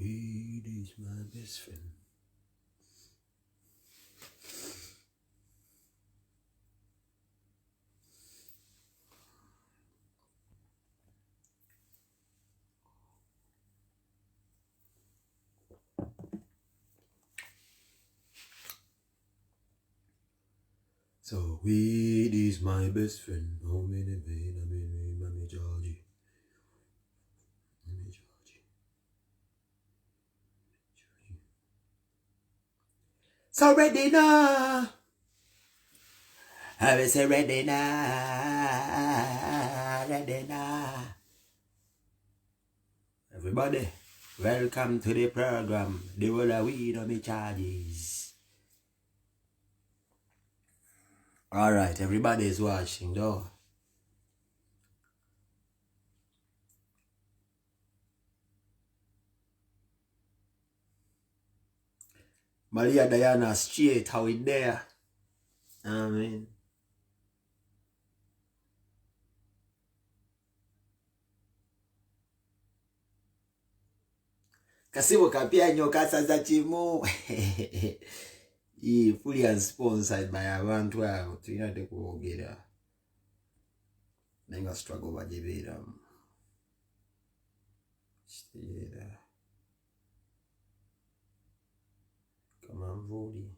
weed is my best friend. So weed is my best friend. Oh, many, Georgie. So ready now. I will say ready now. Ready now. Everybody, welcome to the program. The world of weed on me charges. Alright, everybody is watching though. Maria Diana straight, how it there? Amen. Kasibo kapia nyoka sasa chimu. Fully unsponsored by abantu abo. Tuyinade kuogera. Nenga struggle bajibira. Stira. Kama mvuli.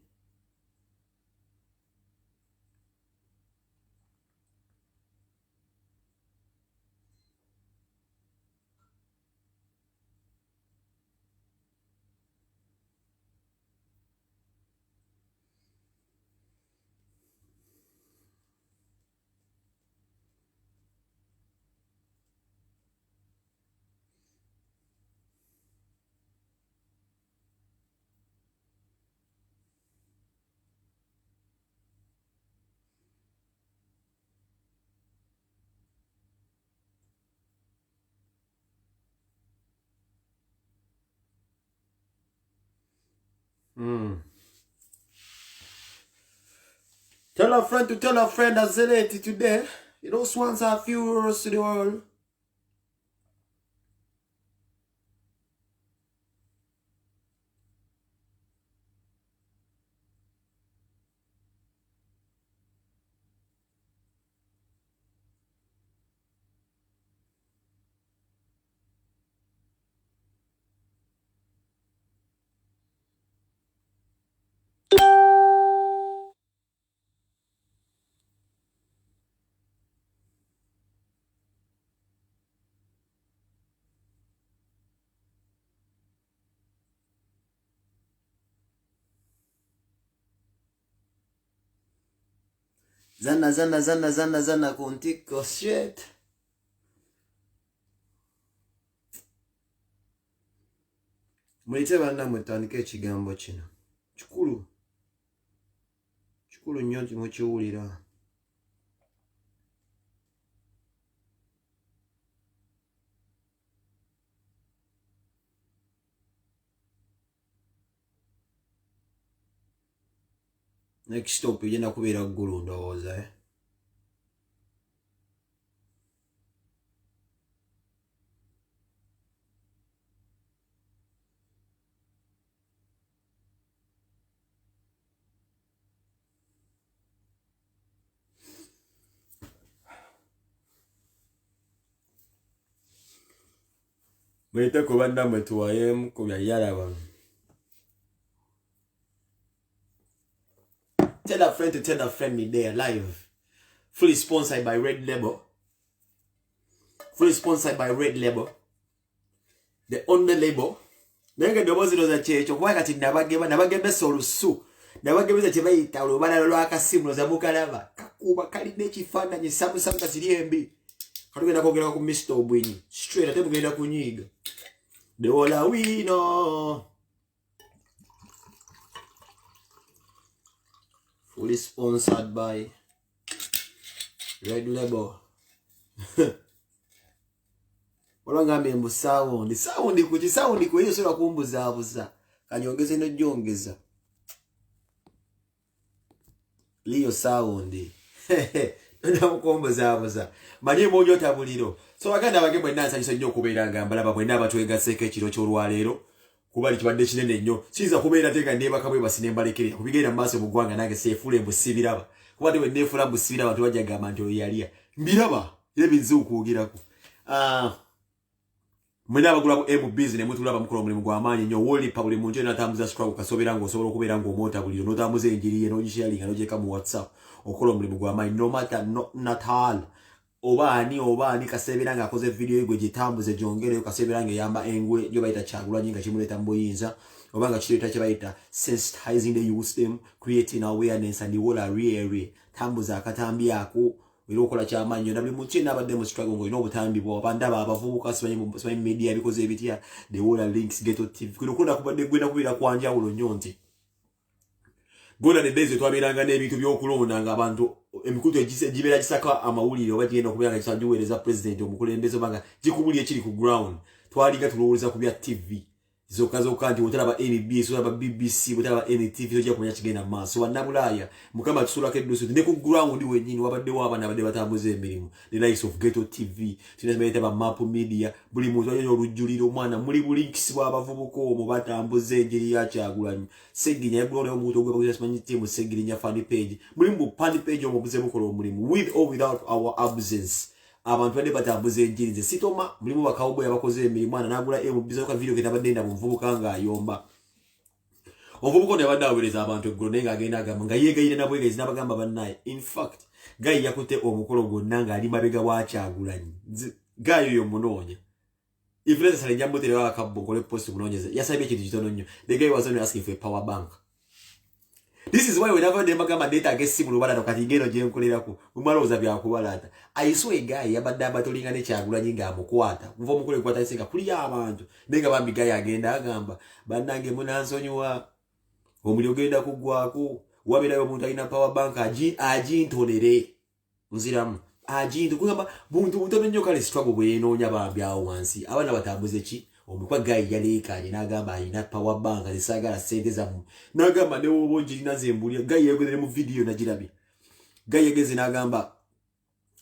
Tell a friend to tell a friend that's related today. You know, swans are few euros to the world. Zana kuntiko shit. Mulite bana mutandike ekigambo kino. Kikulu nnyo mukiwulira. Next stop yena kubeera ggulu ndowooza Mwite ku bannammwe tuwayemu ku byayalaba. Tell a friend to tell a friend me there live. Fully sponsored by Red Label. Fully sponsored by Red Label. The only label. Nenge dobozi za checho kwa kati nabagebe solusu. Nabagebe chebayita olubala lwakasimu za mukalaba. Kakuba kali nekifaananyi samu kasiriembi. Katugenda kwogera ku Mr. Obwinyi. Straight ate mugenda kunyiga. The Ola Wino. Fully sponsored by Red Label. Olwangambe mbu sound kuki sound ku hiyo sura kumbuza kanyongeze no jongeza liyo sound ndo kumbuza manye monyo tabuliro so baganda bagemwe nansa nyo kubeera ngamba laba bwe naba twega seke kiro ky'olwalero kubali kibadde kinene nnyo kiza kubeera teka ndeba kabwe basinembalekere kubigenda maaso mu gwanga nange sefule mbusibiraba kubadde we nefula mbusibiraba tuwaja gamba nti oyalia mbiraba ebinzu kuogirako mwena abagula ku MBs ne mutulaba mukolo mulimu gwa amaanyi nnyo woli pa buli muntu enatambuza struggle kasobera ngo osobola okubeera ngo omota buliro notambuza enjiri ye n'ogisharinga n'ogyeka mu WhatsApp okola omulimu gwa amaanyi no matter not all obaani kasebera nga akoze video yegwe gitambuze jongere kasebera nga yamba engwe njo bayita Kyagulanyi nga kimuleta mboyinza obanga kireta kye bayita sensitizing the youth them creating awareness and the whole area tambuza akatambi ako wirokola kyamaanyi na buli muntu n'abadde mu struggle ngo ino obutambi bwo bandaba abavubuka simanyi media bikoze ebitya the whole links Ghetto TV kuno kubadde gwenda kubira kwanja ulo nyonti Gona ne days twabiranga n'ebintu by'okulonda nga abantu emikutu egibera kisaka amawulire oba genda kubiranga kisanjuweereza president omukulembeze banga gikubuli ekiri ku ground twaliga tulowooza ku bya TV zoka nti otalaba NBS otalaba BBC otalaba NTV tojja kumanya kigenda maaso bannabulaaya mukama tusulako eddusu ne ku ground wenyini wabaddewo abaana abadde batambuza emirimu the likes of Ghetto TV tunazimayita ba Map Media buli muntu alina olujjuliro omwana muli bulinkisibwa abavubuka omwo batambuza enjiri ya Kyagulanyi Seginya yagulona omuntu ogweba simanyi timu Seginya fan page muli mu fan page omubuze bukola omulimu with or without our absence abantu bade batambuza enjiri ze sitoma mulimu bakawbo yabakoze emirimu ana nagula MBs ka video ketabadde nda muvubuka nga ayomba ovubuko ne badawereza abantu eggulu nenga agenda agamba nga yegayire nabwe gazi nabagamba bannaye in fact gayi yakute omukolo gonna nga ali mabega wa Kyagulanyi gayo yo munonya ifreza sale njambo tere wa kabbo kole post munonyeze yasabye ekintu kitono nnyo the guy was only asking for a power bank. This is why whenever they magama data against simu lubala nokati ngeno je nkolerako umaloza bya kubalata I saw a guy yabadde batolinga ne Kyagulanyi nga amukwata mvo mukole kwata isenga kuli abantu nenga bambi guy agenda agamba bannange munansonyiwa omuli ogenda kugwako wabirayo omuntu alina power bank agintonere nziramu agintu kugamba buntu mutono nnyo kale struggle bwe yenoonya bambi awo wansi abana batambuze ki omukwa guy yaleekanye n'agamba alina power bank zisagala sente zamu n'agamba ne wobo njirina zembulya guy yegeze mu video nagirabye guy yegeze n'agamba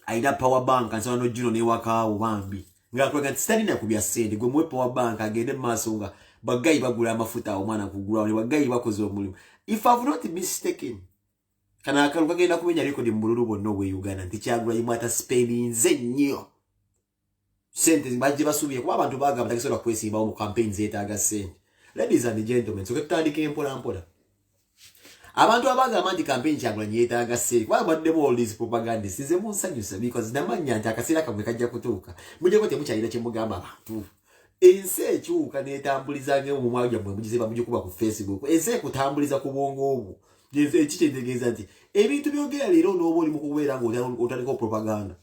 alina power bank ansana no jino ne wakaawo bambi ngakwaga stalina kubya sente gwe muwe power bank agende maaso nga bagayi bagula amafuta omwana kugula ne bagayi bakoze omulimu if I've not mistaken kana akalu kagenda kumenya record mu bululu bonna obwe Uganda nti Kyagulanyi mwata spending nnyo sente baje basubiye kuba abantu bagamba takisobola kwesimba mu campaign zetaaga sente. Ladies and gentlemen, so ketandika empola mpola abantu abagamba nti campaign Kyagulanyi yetaaga sente kuba baddemu all these propaganda size munsanyusa because namanya nti akasira kamwe kajja kutuuka mujje ko temukyalira kye mugamba abantu ense ekyuka netambulizange mu mwajja mwe mugiziba mujje kuba ku Facebook ense kutambuliza ku bwongo obwo ekitegeeza nti ebintu byogera leero n'oba oli mu kubeera ng'otaliko propaganda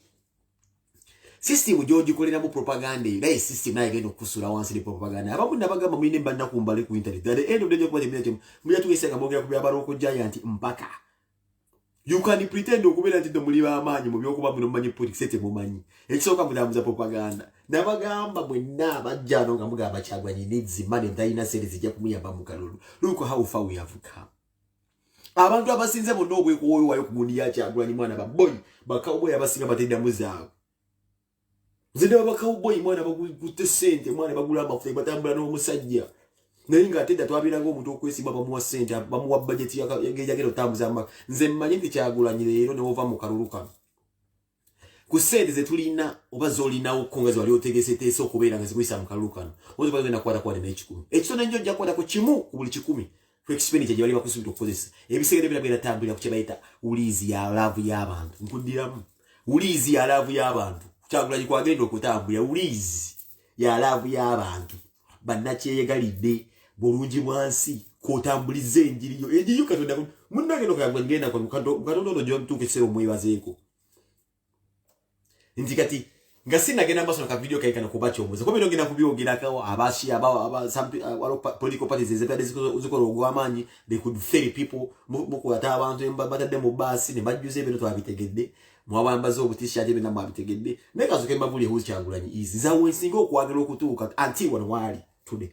system George kolera mu propaganda naye system naye genda okusula wansi ne propaganda abamu nabagamba mwine mbanda kumbali ku internet at the end of the day kwa temine mujja tugesenga mwogera ku byabaloko giant mpaka you can pretend okubeera nti muli b'amaanyi mu byokuba muno mumanyi politics mumanyi ekisooka mutambuza propaganda nabagamba mwenna abajjano nga mugamba Kyagulanyi needs money ndayina sente zijja kumuyamba mu kalulu look how far we have come. Abantu abasinze mu nobwe kuwoyo wayo kugundi ya Kyagulanyi mwana baboy bakawboy abasinga batenda muzaawo zinde bakawboy mwana bagute sente mwana bagula amafuta batambula n'omusajja naye nga atedda twabiranga omuntu okwesimba bamuwa sente bamuwa budget yagenda otambuza amaka nze mmanyi nti Kyagulanyi leero ne wova mu kalulu kano ku sente ze tulina oba zolinawo konga wali otegeseteesa okubeera nga zikuyisa mu kalulu kano ozo bagenda kwata n'ekikumi ekitono nnyo ojja kwata ku kimu ku buli kikumi ku expenditure gye bali bakusubira okukozesa ebisegere birabira tambulira ku kye bayita ulizi ya laavu y'abantu nkuddiramu ulizi ya laavu y'abantu Kyagulanyi kwagenda okutambulira ulizi ya laavu y'abantu bannakyeyegalidde bulungi bwansi kwotambuliza enjiriyo Katonda munnange nokagenda Katonda ono gy'omutuuka ekiseera omwebazeeko nti kati nga sinagenda maaso ka video kaikana kuba kyomuze ko bino ngenda kubyogerako abashi political parties ezepade zikola ogw'amaanyi they could fail people mukwata abantu batadde mu basi ne bajjuza ebintu twabitegedde mwabambaza obutishat ebintu mwabitegedde nekazuke mbavuli ehuzi Kyagulanyi izi zawensinga okwagala okutuuka until wano wali today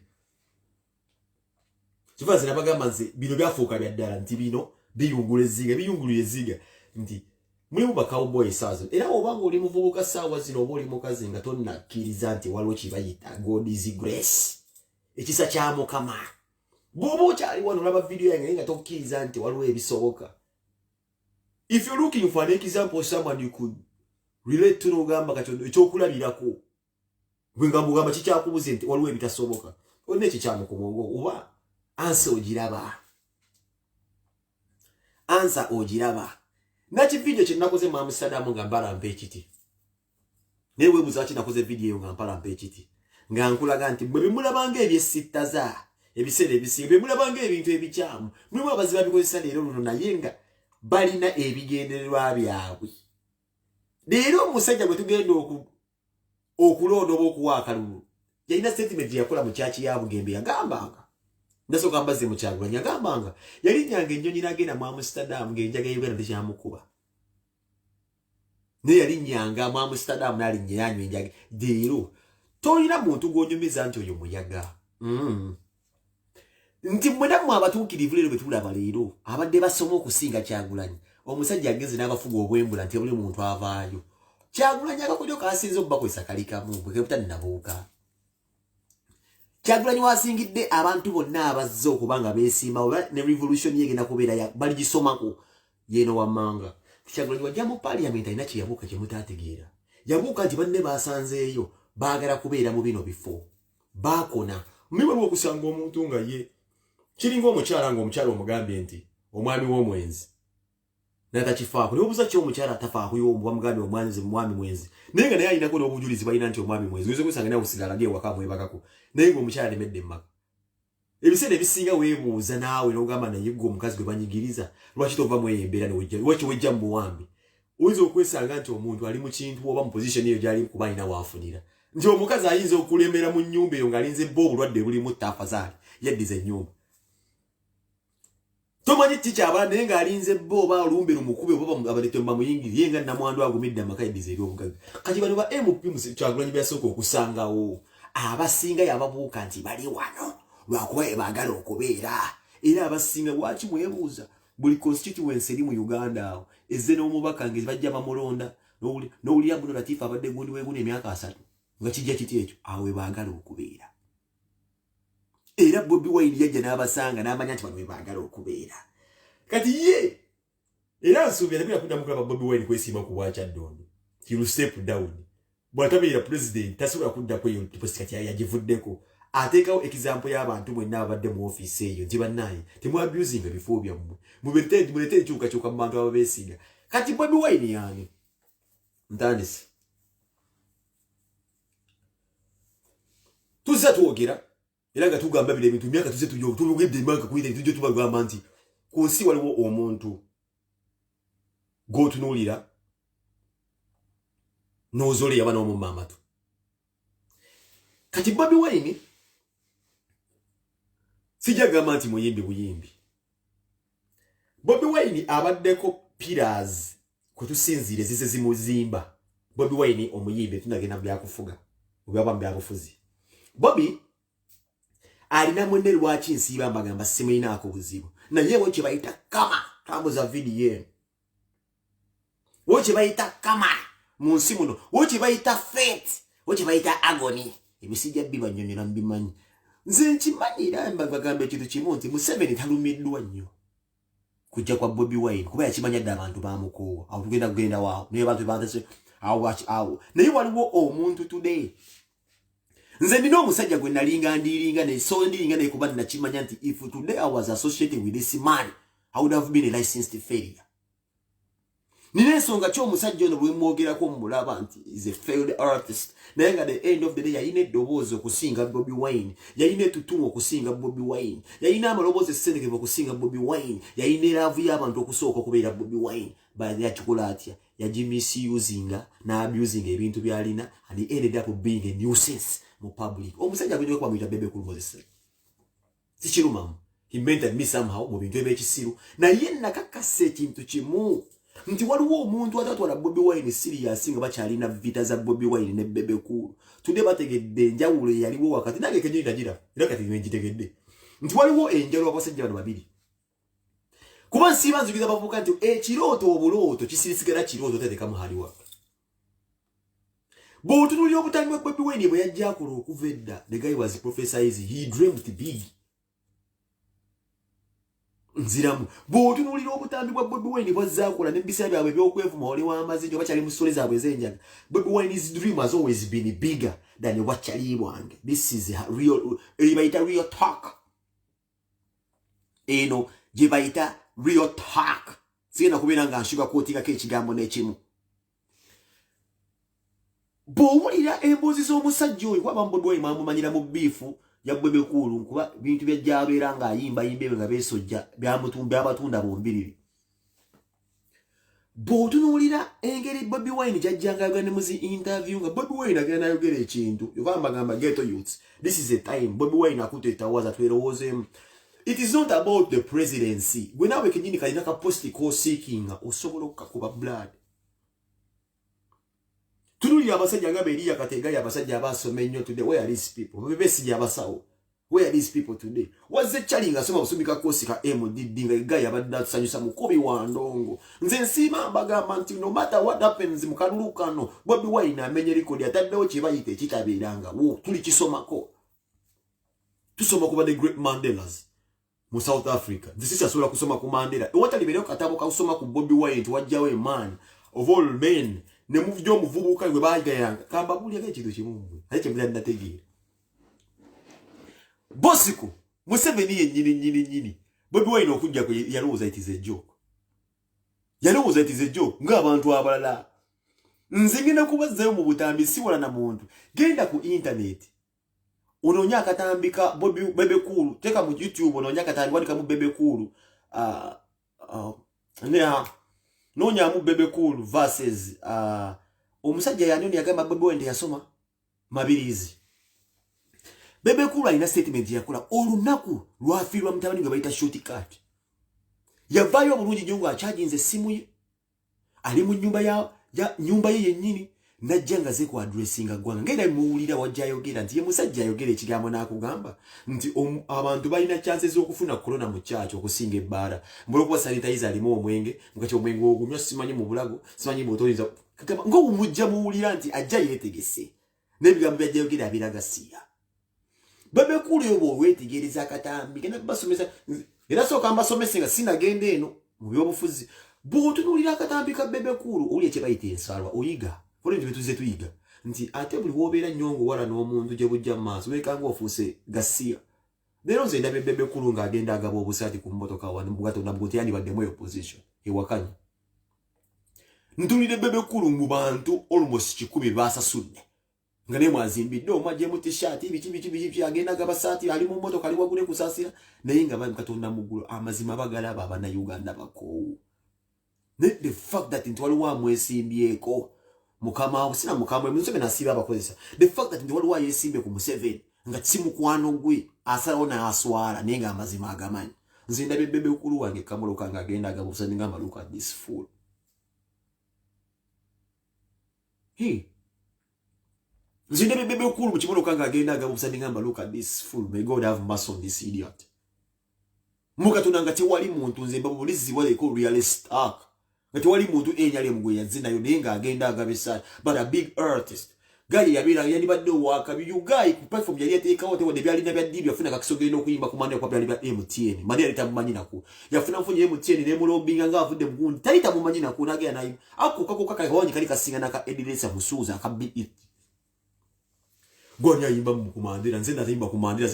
kifazi nabagamba nze bino byafuuka bya ddala nti bino biyunguluye eziga nti mulimu bakawboy sazo era obanga oli muvubuka sawa zino oba oli mukazi nga tonnakkiriza nti waliwo kibayita God is grace ekisa kya Mukama bobo kyali wano laba video yange nga tokkiriza nti waliwo ebisoboka. If you're looking for an example of someone you could relate to n'ogamba kati ekyokulabirako gwenga mugamba kikyakubuze nti waliwo ebitasoboka olina ekikyamu ku mwongo oba ansa ogiraba naki video kye nakoze mu Amsterdam nga mbalampa ekiti naye weebuuza ki nakoze video eyo nga mpalampa ekiti nga nkulaga nti bwe bimulabanga ebyesittaza ebiseera ebisinga bwe mulabanga ebintu ebikyamu mulimu abaziba bikozesa leero luno naye nga balina ebigendererwa byabwe. Leero omusajja gwe tugenda okulonda oba okuwa akalulu yalina statement yakola mu kyaki ya Bugembe yagambanga ndasooka mbaze mu Kyagulanyi yagambanga yalinnyanga ennyonyi n'agenda mu Amsterdam ng'enjaga y'Uganda tekyamukuba naye yalinnyanga mu Amsterdam n'alinnya yanywa enjaga. Leero tolina muntu gw'onyumiza nti oyo muyaga nti mwenamu abatuukirivu leero betulaba leero abadde basoma okusinga Kyagulanyi. Omusajja agenze n'abafuga obwembula nti buli muntu avaayo. Kyagulanyi akakodyo kasinze okubakozesa kalikamu bwe butani nabuuka. Kyagulanyi wasingidde abantu bonna abazze okubanga beesimba oba ne revolution yegenda kubeera baligisomako yeno wammanga. Kyagulanyi wajja mu parliament alina kye yabuuka kye mutaategeera. Yabuuka nti banne baasanzeeyo baagala kubeera mu bino bifo baakona. Mmibaliwo okusanga omuntu nga ye kiringa omukyala ng'omukyala omugambye nti omwami w'omwenzi n'atakifaako naye obuuza ki omukyala atafaako y'omuba mugambye omwami mwenzi naye nga naye alinako n'obujulizi balina nti omwami mwenzi oyinza okusanga naye osigala ewaka mwebakako naye ng'omukyala alemedde emmaka. Ebiseera ebisinga weebuuza naawe n'ogamba naye gwe omukazi gwe banyigiriza lwaki tova mu eyo embeera lwaki wejja mu buwambi. Oyinza okwesanga nti omuntu ali mu kintu oba mu position eyo gy'ali kuba alina waafunira nti omukazi ayinza okulemera mu nnyumba eyo ng'alinze bba obulwadde bulimu tafazaali yaddiza ennyumba. Tomanyi tikyabala naye ng'alinze bba oba olumbe lumukube oba abalete bamuyingiri ye nga namwandu agumidde amaka yaddiza ebyobugagga. Kati bano ba MP Kyagulanyi byasooka okusangawo abasinga yababuuka nti bali wano lwakuba baagala okubeera era abasinga lwaki mwebuuza buli constituency eri mu Uganda awo ezze n'omubaka ngezi bajja bamulonda n'owulira muno Latifa abadde gundi weeguna emyaka 3 nga kijja kiti ekyo awo we baagala okubeera. Era Bobi Wine yajja n'abasanga n'amanya nti bano we baagala okubeera. Kati ye era nsuubira nabira kuddamu kulaba Bobi Wine kwesiima ku Bwakyaddondo he will step down. Bw'atabeera president tasobola kuddako eyo post kati yagivuddeko. Ateekawo example y'abantu mwenna abadde mu office eyo nti bannaye temwabusinga ebifo byammwe mulete enkyukakyuka mu bantu ababeesinga. Kati Bobi Wine yaani ntandise tuzza twogera era nga tugamba bino ebintu myaka tuzze tugedde emyaka kuyita tujja tubagamba nti ku nsi waliwo omuntu gw'otunuulira n'ozola yaba n'omumma amatu. Kati Bobi Wine sijja gamba nti muyimbi buyimbi. Bobi Wine abaddeko pillars kwe tusinziire zize zimuzimba. Bobi Wine omuyimbi tunagenda byakufuga obyaba byabufuzi. Bobi alina mwende lwaki nsiiba mbagamba simulinaako buzibu naye wo kye bayita kama tambuza video wo kye bayita kama mu nsi muno wo kye bayita fate wo kye bayita agony ebisijja bibanyonyola mbimanyi nze nkimanyira mbagamba ekintu kimu nti Museveni talumiddwa nnyo kujja kwa Bobi Wine kuba yakimanya dda abantu bamukoowa awo tugenda kugenda waawo naye abantu bantase awo naye waliwo omuntu today nze ndina omusajja gwe nalinga ndiringa ne so ndiringa ne kuba nakimanya nti if today I was associated with this man I would have been a licensed failure. Nina ensonga ki omusajja ono bwe mwogerako mulaba nti is a failed artist naye nga the end of the day yalina eddoboozi okusinga Bobi Wine yalina etutumu okusinga Bobi Wine yalina amaloboozi essendekevu okusinga Bobi Wine yalina eraavu y'abantu okusooka okubeera Bobi Wine yakikola atya yagimisusinga n'abusinga ebintu byalina and he ended up being a nuisance mu public. Omusajja agenda okuba muyita Bebe Cool Moses sikirumamu he mentored me somehow mu bintu ebyekisiru naye nakakasa ekintu kimu nti waliwo omuntu atatwala Bobi Wine serious nga bakyalina vita za Bobi Wine ne Bebe Cool tudde bategedde enjawulo yaliwo wakati nange kenyo ndagira era kati ngitegedde nti waliwo enjawulo abasajja bano babiri kuba nsiba nzukiza bavuga nti ekirooto obulooto kisirisigala kirooto teteka muhaliwa Bo tunuli obutambi bwa Bobi Wine bwe yajja akola okuva edda. The guy was prophesizing. He dreamed big. Nziramu. Bo tunuli obutambi bwa Bobi Wine bwazza akola n'ebisa byabwe by'okwevuma oli w'amazinjo bakyali mu stories zaabwe ez'enjaga. Bobi Wine's dream has always been bigger than what Charlie wange. This is a real talk. Eno jibaita real talk. Sigenda kubeera nga nshuka kwotikako ekigambo n'ekimu. Bw'owulira emboozi z'omusajja oyo kwaba Bobi Wine mwamumanyira mu biifu ya Bebe Cool kuba bintu byajjabeera ng'ayimba yimbe nga beesojja byabatunda bombiriri. Bw'otunuulira engeri Bobi Wine gyajjanga ayogera ne muzi interview nga Bobi Wine agenda ayogera ekintu yovambagamba ghetto youths. This is a time Bobi Wine akuteetawaza twerowoozemu. It is not about the presidency. Gwe naawe kenyini kalina ka posti k'osiikinga osobola okukakuba blood. Tunuli abasajja nga Beria Kategayi abasajja abasoma ennyo today. Where are these people? Bebesigye abasawo. Where are these people today? Wazze Charlie nga asoma busumika kosi ka MDD nga Gayi abadde atusanyusa mukubi wa ndongo. Nze nsiima mbagamba nti no matter what happens mu kalulu kano Bobi Wine amenye rekodi ataddewo kye bayita ekitabeeranga. Tuli kisomako. Tusoma kuba the great Mandelas mu South Africa. This is asobola kusoma ku Mandela. Ewatali beereko katabo kakusoma ku Bobi Wine tuwajjawo a man of all men. Ne muvjo muvubuka gwe bagayanga kamba bulya ekintu kimu ate mbyanda nategeera Bosiku Museveni nyini Bobi Wine okujja ko yalowooza it is a joke ng'abantu abalala nzingina kubazzayo mu butambi siwala na muntu genda ku internet ononya akatambika Bebe Cool teka mu YouTube ononya akatambi wandika mu Bebe Cool nonya mu Bebe Cool versus omusajja yanoni yagamba Bobi Wine yasoma mabirizi. Bebe Cool alina statement yakola olunaku lwafiirwa mutabani gwe bayita shortcut. Yavaayo bulungi nnyo ng'akyajinze essimu ye ali mu nyumba ye yennyini najja ngaze ku addressinga ggwanga ngenda muwulira wajja ayogera nti ye musajja ayogera ekigambo n'akugamba nti abantu balina chances z'okufuna corona mu kyakyo okusinga ebbaala mbulokuba sanitizer alimu omwenge mukati omwenge ogumya simanyi mu bulago simanyi bw'otoyinza kagamba ng'omujja muwulira nti ajja yeetegese n'ebigambo byajja ayogera abiraga siya. Bebe Cool yo bw'oweetegereza akatambi genda kubasomesa era sooka mbasomese nga sinagenda eno mu byobufuzi bw'otunuulira akatambi ka Bebe Cool owulira kye bayita ensalwa oyiga. Kole tuze tuyiga nti ate buli wobeera nyongo wala n'omuntu gye bujja mu maaso weekanga ofuuse gasiya. Leero nze ndabye Bebe Cool ng'agenda agaba obusaati ku mmotoka wano mugato na bwoti yandibaddemu eyo position ewakanya. Ntunulire Bebe Cool mu bantu almost 10 baasasudde nga ne mwazimbidde omwa gye mu t-shirt biki agenda agaba saati ali mu mmotoka ali wagule kusaasira naye nga bali Katonda muggulu amazima bagalaba Abannayuganda bakoowu. The fact that nti waliwo amwesimbyeko mukama sina mukama Museveni asiba abakozesa. The fact that ndi waliwo yesimbe ku Museveni nga si mukwano gwe asalawo n'aswala naye nga amazima agamanyi. Nze ndabye Bebe Cool wange kamoloka nga agenda agaba obusaati ngamba look at this fool. Nze ndabye Bebe Cool mu kimoloka nga agenda agaba obusaati ngamba look at this fool. May God have mercy on this idiot. Mukatuna nga tewali muntu nze mbabulizibwa leko realist arc. Nga tewali muntu enyali mugwe yazinayo naye nga agenda agabisa but a big artist. Gali yabira yandibadde wakabi you guy ku platform yali yateekawo tewade byalina bya DB yafuna kakisogenda okuyimba ku mande kwa byali bya MTN. Mande yali tamumanyi nako. Yafuna mfunye MTN ne mulobinga nga avudde mugundi. Tali tamumanyi nako nagera nayo. Ako kaka kawonyi kali kasinga naka Edilesa Musuza aka beat. Gonya yimba mu kumandira nze ndayimba ku mandira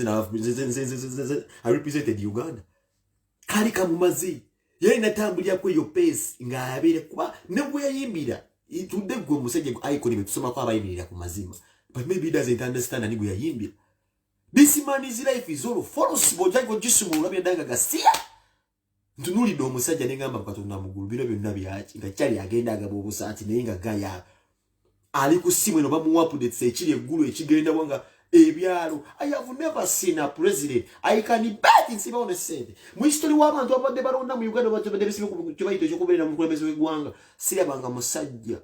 I represented Uganda. Kali kamumazi. Yeye natambulya kwe yo pace nga abere kuba nebwe yayimbira itudde gwe musajja icon betusoma kwa abayimbira ku mazima but maybe he doesn't understand ani gwe yayimbira. This man his life is all false bojago jisumu labya danga gasia ntunulidde omusajja nengamba Katonda mugulu biro byonna byaki nga kyali agenda agaba obusaati naye nga gaya ali ku simu eno bamu update ekiri eggulu ekigenda wanga ebyalo. I have never seen a president I can bet in Siba on the said mu history w'abantu abadde balonda mu Uganda batebadde bisibe ku kibaito ekyokubeera mu mukulembeze w'eggwanga sirabanga musajja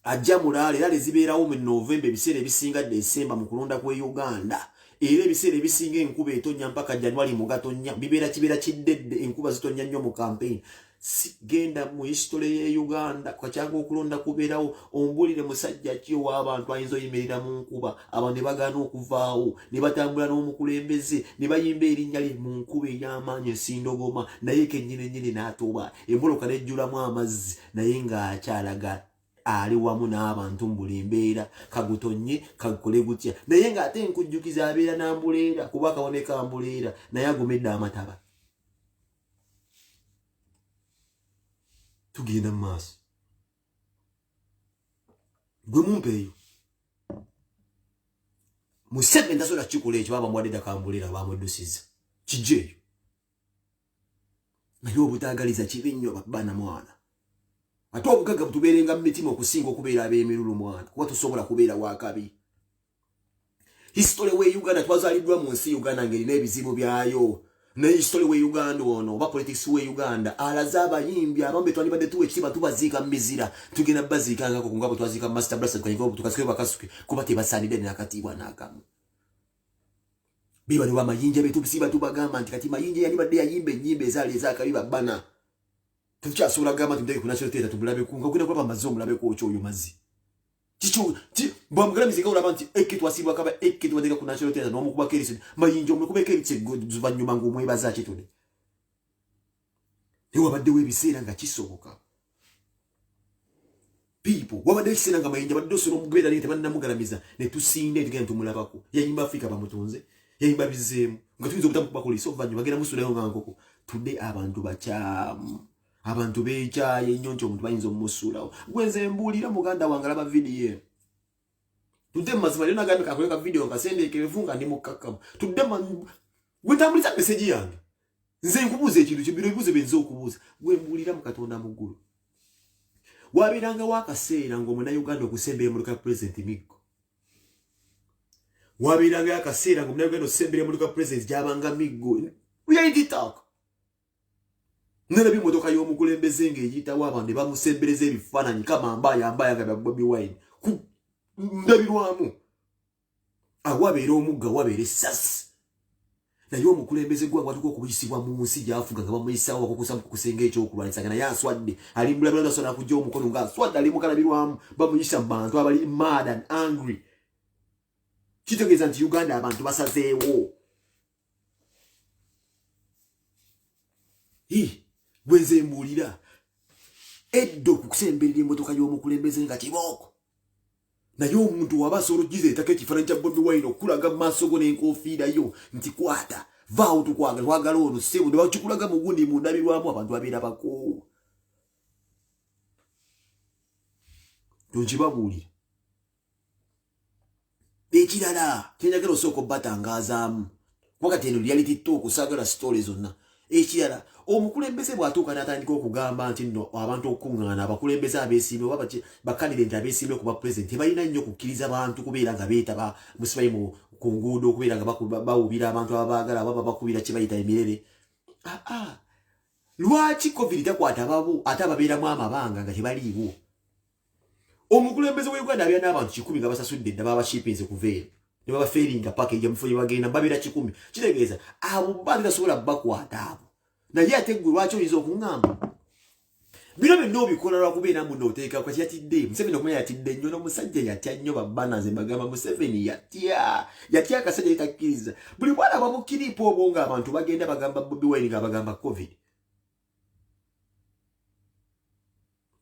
ajja mulaale era zibeerawo mu November ebiseera ebisinga December mu kulonda kwe Uganda era ebiseera ebisinga enkuba etonnya mpaka January mu gatonnya bibeera kibeera kiddedde enkuba zitonnya nnyo mu campaign. genda mu history ye Uganda kwa changu okulonda kubeerawo ombulire musajja ki w'abantu ayinza oyimirira mu nkuba abantu ne bagaana okuvaawo ne batambula n'omukulembeze ne bayimba erinnya lye mu nkuba ey'amaanyi esindogoma naye kennyini n'atuuba emboloka nejjulamu amazzi naye ng'akyalaga ali wamu n'abantu mu buli mbeera kagutonye kagukole gutya naye ng'ate nkujjukiza abeera n'ambuleera kuba akaboneka ambuleera naye agumedde amataba. Tugenda mu maaso gwe mumpeeyo Museveni tasobola kikola ekyo baba mwadde dakambuleera bamweddusiza kijjeeyo naye obutaagaliza kibi nnyo baana mwana ate obugagga butubeerenga mu mitima okusinga okubeera ab'emirulu mwana kuba tusobola kubeera wakabi. History we Uganda twazaaliddwa mu nsi Uganda ng'erina ebizibu byayo na history we Uganda ono oba politics we Uganda alaza abayimbi abambe twandibadde tuwe ekitiibwa tubaziika mu mizira tugenda baziikangako ku ngabo twaziika mu master blast kanyiko tukasike bakasuke kuba tebasaanidde n'akatiibwa n'akamu. Biba ne bamayinja betu bisiba tubagamba nti kati mayinja yalibadde yayimba ennyimba ezaali ezakabiba bana tukyasobola gamba tumudde ku national theatre tubulabe ku nga guna kwa bamaze omulabe ko okyo oyo mazi chicho bamugala mizika olaba nti ekitwasibwa kaba ekitwadeka ku national theatre n'omukuba kerisi mayinja omukube kerisi zuvanyuma ng'omwebaza kitone ewa badde webiseera nga kisoboka people wabadde ekiseera nga mayinja badde osolo omugbeera ne tebannamugalamiza ne tusinde tugenda tumulabako yayimba Afrika bamutunze yayimba bizeemu nga tuyinza obutamukuba kulisa oluvannyuma bagenda musulayo nga nkoko tudde abantu bakyamu abantu beekyaye nnyo nti omuntu bayinza omusuulawo gwenze mbuulira muganda wange alaba vidiyo tudde mazima lyo nagambe kakoleka vidiyo nga sendeekerevu nga ndi mukkakkamu tudde gwetambuliza meseji yange nze nkubuuza ekintu kibiro ebibuuzo benza okubuuza gwe mbuulira mu Katonda mu ggulu wabeerangawo akaseera ng'omunnayuganda okusembera emmotoka ya Pulezidenti Miggo wabeerangayo akaseera ng'omunnayuganda okusembera emmotoka ya Pulezidenti gyabanga Miggo reality nalabye emmotoka y'omukulembeze ng'eyitawo abantu ne bamusembereza ebifaananyi kama mbayambaya nga bya Bobi Wine ndabirwamu awabeera omugga wabeera essasi naye omukulembeze gwanga watuka okuyisibwa mu nsi gy'afuga nga bamuyisawo wakukusa kusenga ekyokulwanyisa naye aswadde ali mbulabula asobola kujja omukono ng'aswadde ali mukalabirwamu bamuyisa mu bantu abali mad and angry kitegeeza nti Uganda abantu basazeewo bwenze mbuulira eddo kusemberera emmotoka y'omukulembeze nga kibooko naye omuntu waba asobola ogiza ettaka ekifaananyi kya Bobi Wine okulaga mu maaso go n'enkofiira yo nti kwata vaawo twagala ono ssebo ne bakikulaga mu gundi mu ndabirwamu abantu babeera bakoowa tonkibabuulira ekirala kyenjagala osooka obbatangaazaamu kuba kati eno reality talk osaagala story zonna ekirala omukulembeze bw'atuuka n'atandika okugamba nti nno abantu okuŋŋaana abakulembeze abeesimbe oba bakandidenti abeesimbe okuba pulezidenti tebalina nnyo okukkiriza bantu kubeera nga beetaba musibayi ku nguudo okubeera nga bawubira abantu ababaagala baba bakubira kye bayita emirere lwaki covid takwata babo ate ababeeramu amabanga nga tebaliiwo omukulembeze wa Uganda abeera n'abantu 100 nga basasudde edda babashipinze kuveera ne babafeeringa package mufo gye bagenda babeera 100 kitegeeza abo bali tasobola bakwata abo naye ate gwe lwaki oyinza okuŋŋamba bino byonna obikola lwakubeera muno oteeka kwaki yatidde Museveni okumanya yatidde nnyo n'omusajja yatya nnyo babbanaze mbagamba Museveni yatya akasajja yetakkiriza buli bwana bamukiriipa obwo ng'abantu bagenda bagamba Bobi Wine nga bagamba covid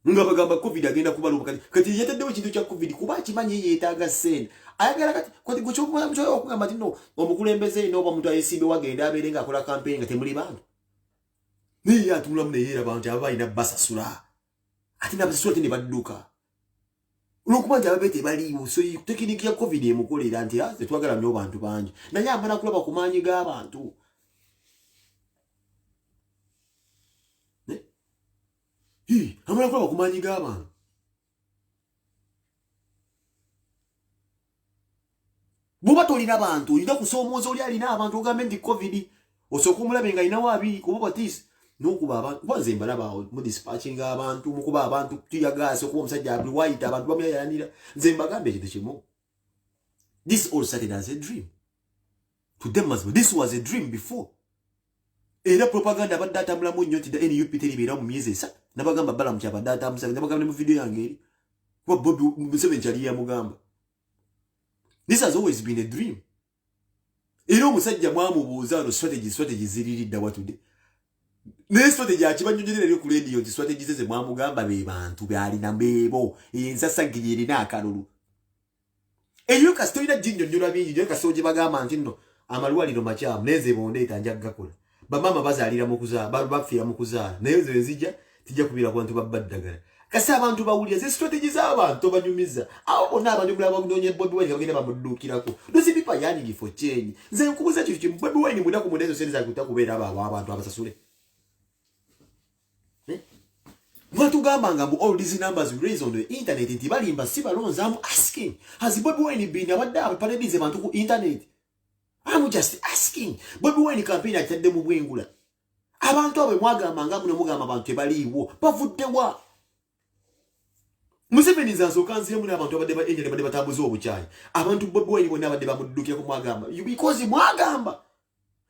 nga bagamba covid agenda kubalumba kati yataddewo ekintu kya covid kuba akimanyi yeetaaga ssente ayagala kati kyokumanyi okugamba ti no omukulembeze n'oba omuntu ayesimbe wagenda abeere ng'akola kampeni nga temuli bantu naye atunulamu neyeeraba nti aba balina basasula ate nabasasula te ne badduka olwokuba nti ababe tebaliiwo so tekiniki ya covid emukolera nti tetwagala nnyo bantu bangi naye amala kulaba ku maanyi g'abantu amala kulaba ku maanyi g'abantu bw'oba tolina bantu olina kusoomooza oli alina abantu ogambe nti covid osooka omulabe nga alinawo 2 kuba batisi n'okuba abantu kuba nze mbalaba mu dispatching abantu mukuba abantu tuyagaase okuba omusajja abuli wayita abantu bamuyayalanira nze mbagambe ekintu kimu this all started as a dream to them mazima this was a dream before Era propaganda abadde atambulamu nnyo nti NUP teribeera mu myezi esatu nabagamba bala mukyaba abadde atambuza nabagamba ne mu video yange eri kuba Bobi Museveni kyali yamugamba. This has always been a dream. Era omusajja mwamubuuza no strategy ziriridda watude ne strategy akibanyongerera eri ku radio nti strategy ze mwamugamba be bantu byalina mbeebo ensasa girina akalulu eyo kasitoira jinjo nyola bingi nyo kasoje bagamba nti nno amalwaliro makyamu neze bonde etanja gakola bamama bazalira mu kuzaala bafira mu kuzaala naye zo ezija tijja kubira ku bantu babaddagala kasa abantu bawulira ze strategy z'abantu banyumiza awo bonna abantu bulaba kunonye Bobi Wine bagenda bamuddukirako those people yearning for change nze nkubuza kintu kimu Bobi Wine mudaku munezo senza kutakubeera abantu abasasule Watugamba nga all these numbers we raise on the internet nti balimba si balonza. I'm asking, has Bobi Wine been abadde paradize bantu ku internet? I'm just asking. Bobi Wine campaign atadde mu bwengula. Abantu abe mwagamba nga muno mugamba abantu ebaliiwo bavudde wa? Museveni zasoka nzire mu abantu abadde ba engine badde batambuza obukyayi. Abantu Bobi Wine bonna abadde bamuddukira ku mwagamba. Because mwagamba.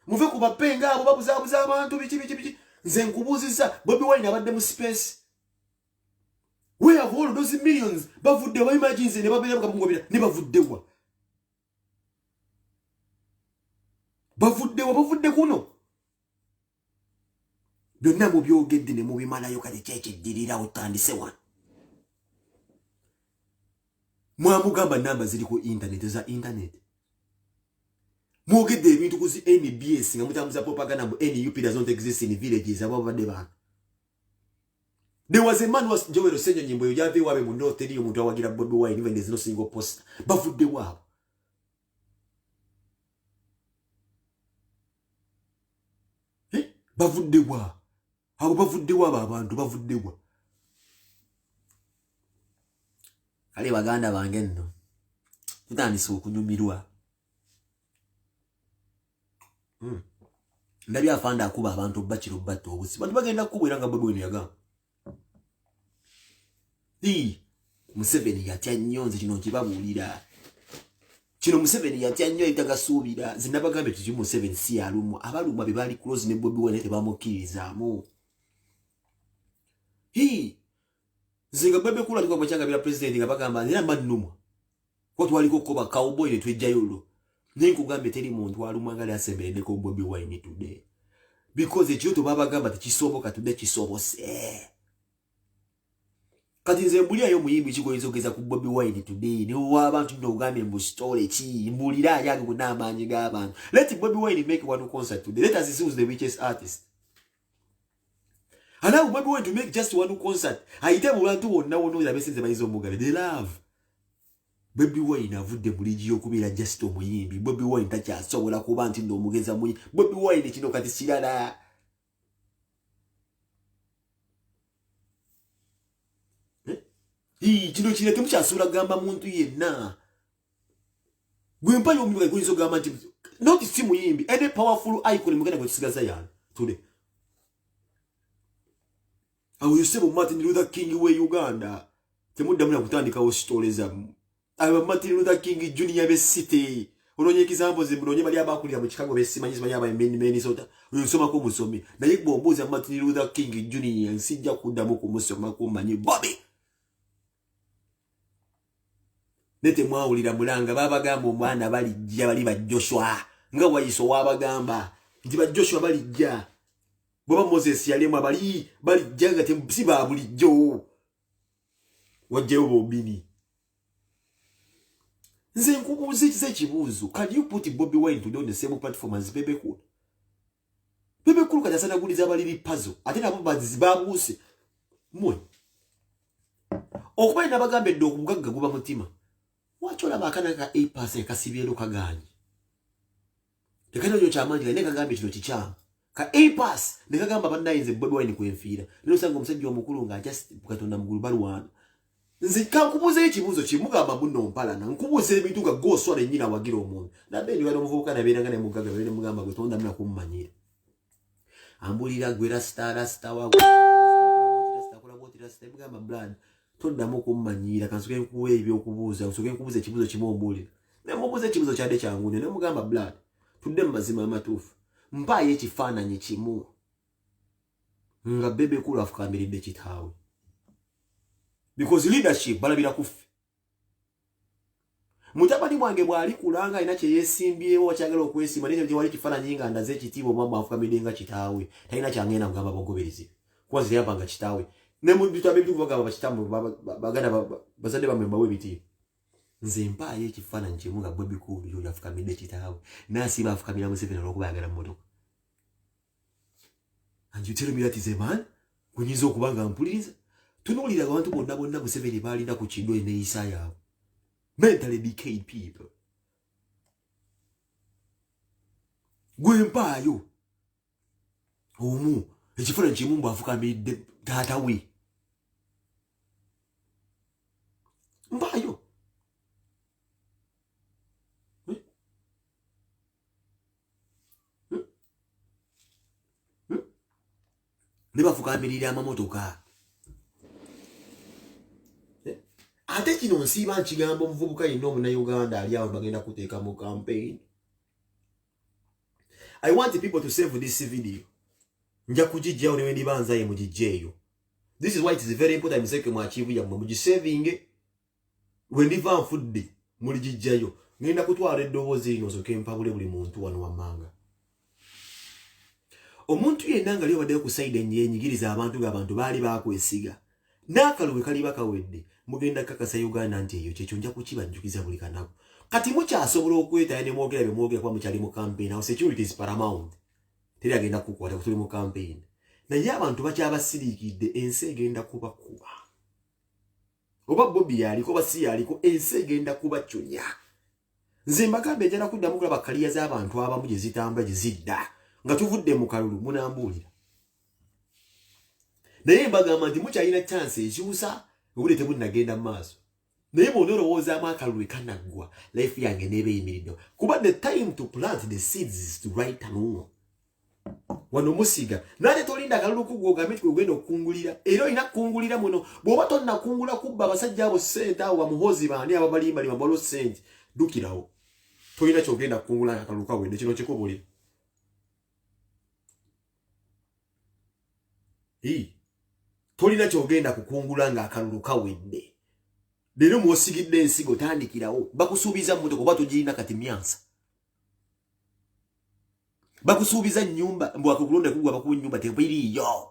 Muve ku bapenga abo babuzabuza abantu biki. Nze nkubuzisa Bobi Wine abadde mu space. We have all those millions bavudde wa imagines ne babere bakabungobira ne bavudde wa. Bavudde kuno. Byonna mu byogedde ne mu bimalayo kati kyekiddirira otandise wa. Mwamugamba namba ziri ku internet za internet. Mwogedde ebintu ku NBS nga mutambuza propaganda mu NUP doesn't exist in villages abo badde ba. There was a man was Joel Osenyo nyimbo yo yave wabe mu north eri omuntu awagira Bobi Wine even there's no single poster. Bavudde wa. Bavudde wa. Abo bavudde wa abantu bavudde wa. Kale baganda bange nno. Tutandise okunyumirwa. Ndabi afanda akuba abantu bakiro batto obusi. Bantu bagenda kubwera nga Bobi Wine yagamba. Museveni yatya nnyo nze kino nkibabulira. Kino Museveni yatya nnyo itagasuubira. Zinabagambe tuki Museveni si alumu. Abalumwa be bali close ne Bobi Wine tebamukkirizamu. Zinga bebe kula tukwa mwachanga bila president nga bagamba nina mannumwa. Kwa twaliko koba cowboy ne twejjayolo. Ninkugambe teri muntu alumwa ngali asembere ko Bobi Wine today. Because ekyoto babagamba tekisoboka today kisobose. Kati nze mbulira yo muyimbi kigoyezogeza ku Bobi Wine today ne wabantu ndo ugambe mbu story ki mbulira yange kunamanyi g'abantu. Let Bobi Wine make one concert today. Let us see who's the richest artist. Allow Bobi Wine to make just one concert. Aite mu bantu wonna wono ya besenze bayizo mugabe. They love. Bobi Wine avudde buliji okubira just omuyimbi. Bobi Wine takyasobola kuba nti ndo omugeza muyi. Bobi Wine kino kati sirala. Kino kireke mukyasula gamba muntu yenna. Gwe mpayo omuyiga goyizo gamba nti not si muyimbi. Any powerful icon mugenda kwesigaza yana. Today. Awo Yosebo Martin Luther King we Uganda. Temudda muna kutandikawo stories zamu. Awo Martin Luther King Junior be city. Olonye example zimulonye bali abakulira mu Chicago be simanyi simanyi aba Minnesota. Uyosoma ko musomi. Naye gbombuza Martin Luther King Junior nsijja kuddamu ku musoma ko manyi Bobby. Nete mwawulira mulanga babagamba omwana balijja bali ba Joshua. Nga wayiso wabagamba. Nti ba Joshua balijja. Baba Moses yalema bali jaga temsiba bulijjo wajjeyo bobini nze nkubuuza kibuuzo. Can you put Bobi Wine today on the same platform as Bebe Cool? Bebe Cool kati asanaguliza baliri puzzle ate nabo bazibabuse mwe okuba nabagambe ddo okugagga guba mutima wachola bakana ka 8% kasibyero kaganyi tekano nyo kyamanyi ne kagambe kino kikyama ka A-pass nekagamba bandayize Bobi Wine kwenfiira lero sanga omusajja omukulu nga just bukatonda mugulu balwana nze kankubuza ekibuzo kimugamba bunno mpalana nkubuza ebintu nga goswala nyina wagira omuntu nabbe ni wali omuvubuka nabeeranga ne mugaga bene mugamba gwe tonda mna kummanyira ambulira gwe rasta wa kola boti rasta mugamba blood tonda mu kummanyira kansuke nkuwe ebyokubuuza nsuke nkubuza ekibuzo kimu ombulira ne mubuza ekibuzo kyade kyangu ne mugamba blood tudde mu mazima amatuufu mpaye ekifaananyi kimu nga bebe kulu afukamiridde kitaawe. Because leadership balabira kuffe. Mutabani mwange bwali kulanga ina kye yesimbyewo wakyagala okwesimba n'ekyo kye wali kifaananyi nga ndaze ekitiibwa omwama afukamiridde nga kitaawe talina kyangenda mugamba bogoberezi kuba zirayambanga kitaawe ne mu bitabe bituvuga bakitambo baganda bazadde bamwe bawe biti nze mpaayo ekifaananyi kimu nga bwe bikulu yo yafukamidde kitaawe n'asiba afukamira Museveni olw'okuba ayagala mmotoka. And you tell me that is a man kunyiza okuba nga mpuliriza tunuulira abantu bonna Museveni baalina ku kindo eneeyisa yaabwe. Mentally decayed people. Gwempaayo omu ekifaananyi kimu mbu afukamidde taata we. Mpaayo ne bafukamirira amamotoka. Ate kino nsiiba nkigambo omuvubuka yenna omunnayuganda ali awo bagenda kuteeka mu campaign. I want people to save this video. Nja kugijjawo ne wendiba nzaye mugijjeeyo. This is why it is very important museke mwachivu yammwe mugisaving. Wendiva nfudde muligijjayo. Ngenda kutwala eddoboozi lino soke mpabule buli muntu wano wammanga. Omuntu yenna nga liobaddeyo ku side enyigiriza abantu ng'abantu baali bakwesiga. N'akaluwe kali bakawedde. Mugenda kakasa Uganda nti eyo kyekyo nja kukibajjukiza buli kanaku. Kati mukyasobola okwetaya ne mwogera bye mwogera kuba mukyali mu campaign. Awo security is paramount. Teri agenda kukwata kutuli mu campaign. Naye abantu bakyabasiriikidde ensi egenda kubakuba. Oba Bobby yaliko basi yaliko ensi egenda kubacunya. Nze mbagambe njala kuddamu kulaba kaliya z'abantu abamu gye zitambula gye zidda. Nga tuvudde mu kalulu munambuulira. Naye mbagamba nti mukyalina chance ekyusa obudde tebunnagenda mu maaso. Naye bw'onoolowoozaamu akalulu kanaggwa life yange neeba eyimiriddewo. Kuba the time to plant the seeds is right now. Wano musiga nate tolinda akalulu kuggwa ogambe nti ogenda okukungulira. Era olina kukungulira muno bw'oba tonnakungula kubba abasajja abo ssente awo bamuhoozi bani ababalimbalima balo ssente ddukirawo. Tolina kyogenda kukungula akalulu kawedde kino kikubulira. Tolina kyogenda kukungula nga akalulu kawedde. Leero mwosigidde ensigo tandikirawo. Bakusuubiza mmotoka oba togirina kati myansa. Bakusuubiza nnyumba mbw akakulonda kugwa bakuwa ennyumba tebiriiyo.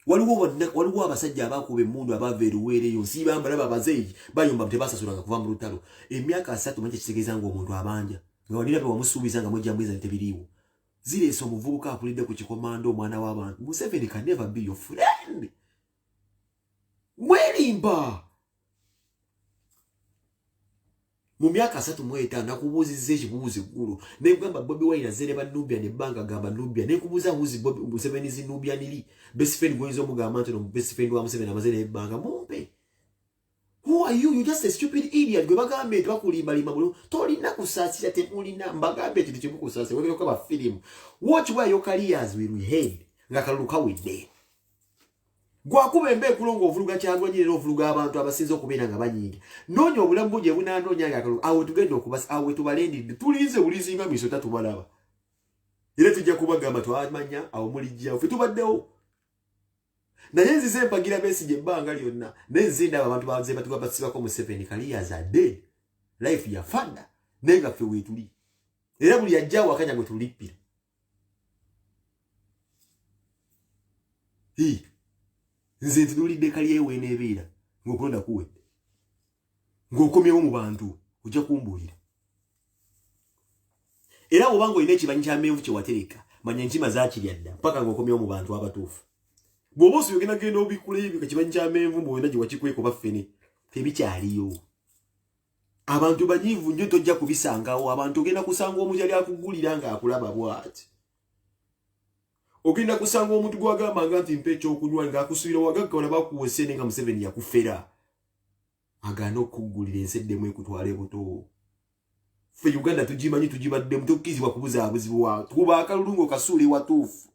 Waliwo abasajja abakuba emmundu abava eruweero eyo nsi bambalaba abazeeyi bayomba tebasasulanga kuva mu lutalo. Emyaka 3 manje kitegeeza ng'omuntu abanja nga walina bwe wamusuubiza nga mwejja mbweza tebiriiwo. Zireese omuvubuka akulidde ku kikomando omwana w'abantu. Museveni can never be your friend. Mwerimba. Mu myaka 3 mu 5 nakubuuzizza ekibuuzo eggulu. Ne ngamba Bobby Wine azze ne Nubia ne banga gamba Nubia. Ne nkubuuza wuzi Bobby Museveni zi Nubia nili. Best friend gwenzo omugamba nti no best friend wa Museveni amaze ne banga mumpe. Who are you? You just a stupid idiot. Gwe bagambe nti bakulimbalima bulu. Tolina kusaasira temulina. Mbagambe nti temukusaasira. Wegera okaba film. Watch where your careers will head. Nga kalulu kawedde. Gwakuba embe kulongo ovuluga kyagwa nyine ovuluga abantu abasinze okubeera nga banyingi. Noonya obulamu buje bunanoonya nga kalulu. Awo tugenda okubasa awo tubalendidde. Tulinze bulizinga miso tatubalaba. Era tujja kubagamba twamanya awo mulijja. Ffe tubaddewo. Naye nzize mpagira Besigye ebbanga lyonna nenzinda abantu baze batuga basibako Museveni careers are dead. Life ya fanda nenga ffe weetuli. Era buli ajja wakanya gwe tulippira. Nze ntulidde kaliya ewe n'ebeera ng'okulonda kuwedde. Ng'okomyewo mu bantu ojja kumbuulira. Era bw'obanga olina ekibanyi ky'amenvu kye watereka manya enkima zaakirya dda mpaka ng'okomyewo mu bantu abatuufu. Bw'oba osibye genda obikula ebyo kakibanyi ky'amenvu mbw'olina gye wakikweka oba ffene tebikyaliyo. Abantu banyiivu nnyo tojja kubisangawo. Abantu ogenda kusanga omuntu yali akugulira ng'akulaba bw'ati. Ogenda kusanga omuntu gwagambanga nti mpa ekyokunywa ng'akusuubira wagaggawala bakuwa essente nga Museveni yakufera. Agaana okukugulira ensi eddemu ekutwala buto. Ffe Uganda tugimanyi tugibaddemu tokkizibwa kubuzaabuzibu wa kuba akalulu ng'okasuula watuufu.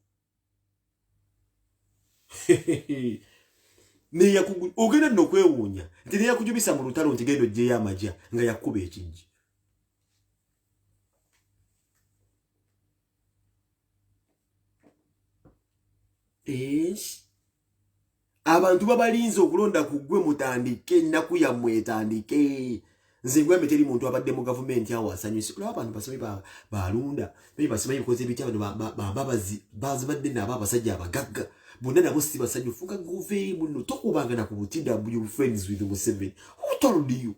Ogenda nno okwewuunya nti neyakujubisa mu lutalo nti genda oggyeyo amagya nga yakuba ekijji. abantu babalinze okulonda kugwe mutandike naku yammwe etandike nze ngwembe teri muntu abadde mu gavumenti awo asanyusi kulaba abantu basomi balunda basimanyi bikoze ebiti abantu bazibadde nabo abasajja abagagga bonna nabo si basanyufu nga guve muno tokubangana ku butinda you friends with Museveni. Who told you?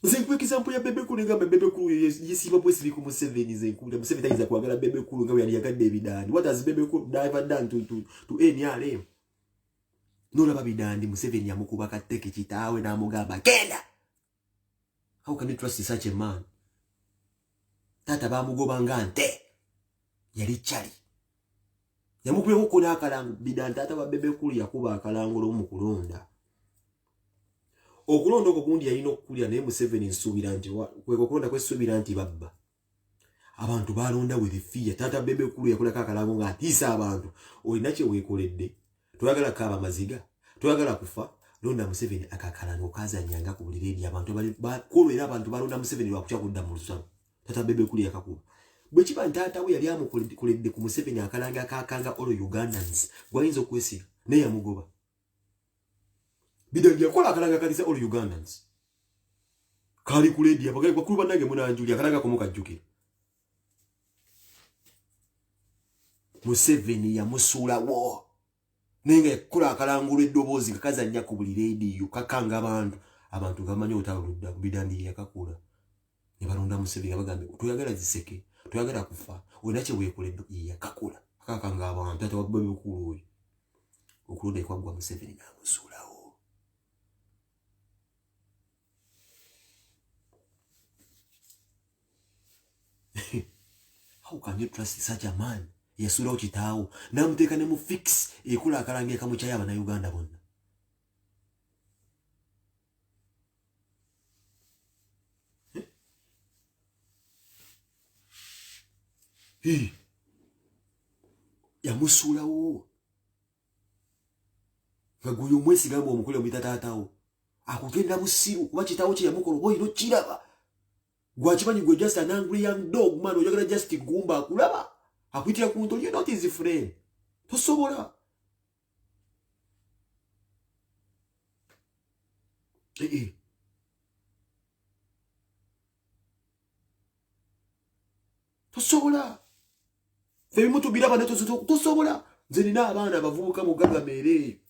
Nze nkwe example ya bebe kulu nga bebe kulu yesiba bwesi ku Museveni nze nkula Museveni tayiza kwagala bebe kulu nga yali yagadde ebidani. What has bebe kulu ever done to NRM? Nola babidandi Museveni yamukuba kateke kitaawe namugamba genda. How can you trust such a man? Tata bamugoba ngante yali chali. Yamukubye okona akalango bidandi tata ba bebe kulu yakuba akalango mu kulonda. Okulonda okugundi yalina okukulya naye Museveni nsuubira nti kweko kulonda kwesuubira nti babba. Abantu balonda with fear. Tata bebe kulu yakolako akalango nga atiisa abantu. Olina kye weekoledde. Toyagala kaba maziga. Toyagala kufa. Londa Museveni akakalango kazanyanga ku buli reedi abantu bakulu era abantu balonda Museveni lwakutya kudda mu lusalo. Tata bebe kulu yakakuba. Bwe kiba ntaata we yali amukoledde ku Museveni akalanga akakanga all Ugandans. Gwayinza okwesiga naye yamugoba. Bidandi yakola akalanga kalisa all Ugandans. Kali ku reedi abagai bakulu banange munanjuli akalanga komukajjukira. Museveni yamusuula wo. Nenge kula akalangulo eddoboozi kakazanya ku buli radio kakanga abantu gamanyi otaludda bidandi yakakula. Ne balonda Museveni abagambe tuyagala ziseke tuyagala kufa olina kye weekoledde yakakula kakanga abantu tata wabbe bukulu okulonda ekwagwa Museveni n'amusuulawo. How can you trust such a man? Yasula okitaawo namuteeka ne mu fix ekula akalange kamukyaya abana Uganda bonna. Yamusuulawo nga guyo mwesigambo omukole omuyita taataawo akugenda busiru kuba kitaawo kye yamukola oba olina okiraba. Gwakimanyi gwe just an angry young dog man oyagala just gumba akulaba akwitira ku muntu you're not his friend. Tosobola. Tosobola. Fe mutu bilaba ne tosobola. Nze nina abaana abavubuka mu Gagamere.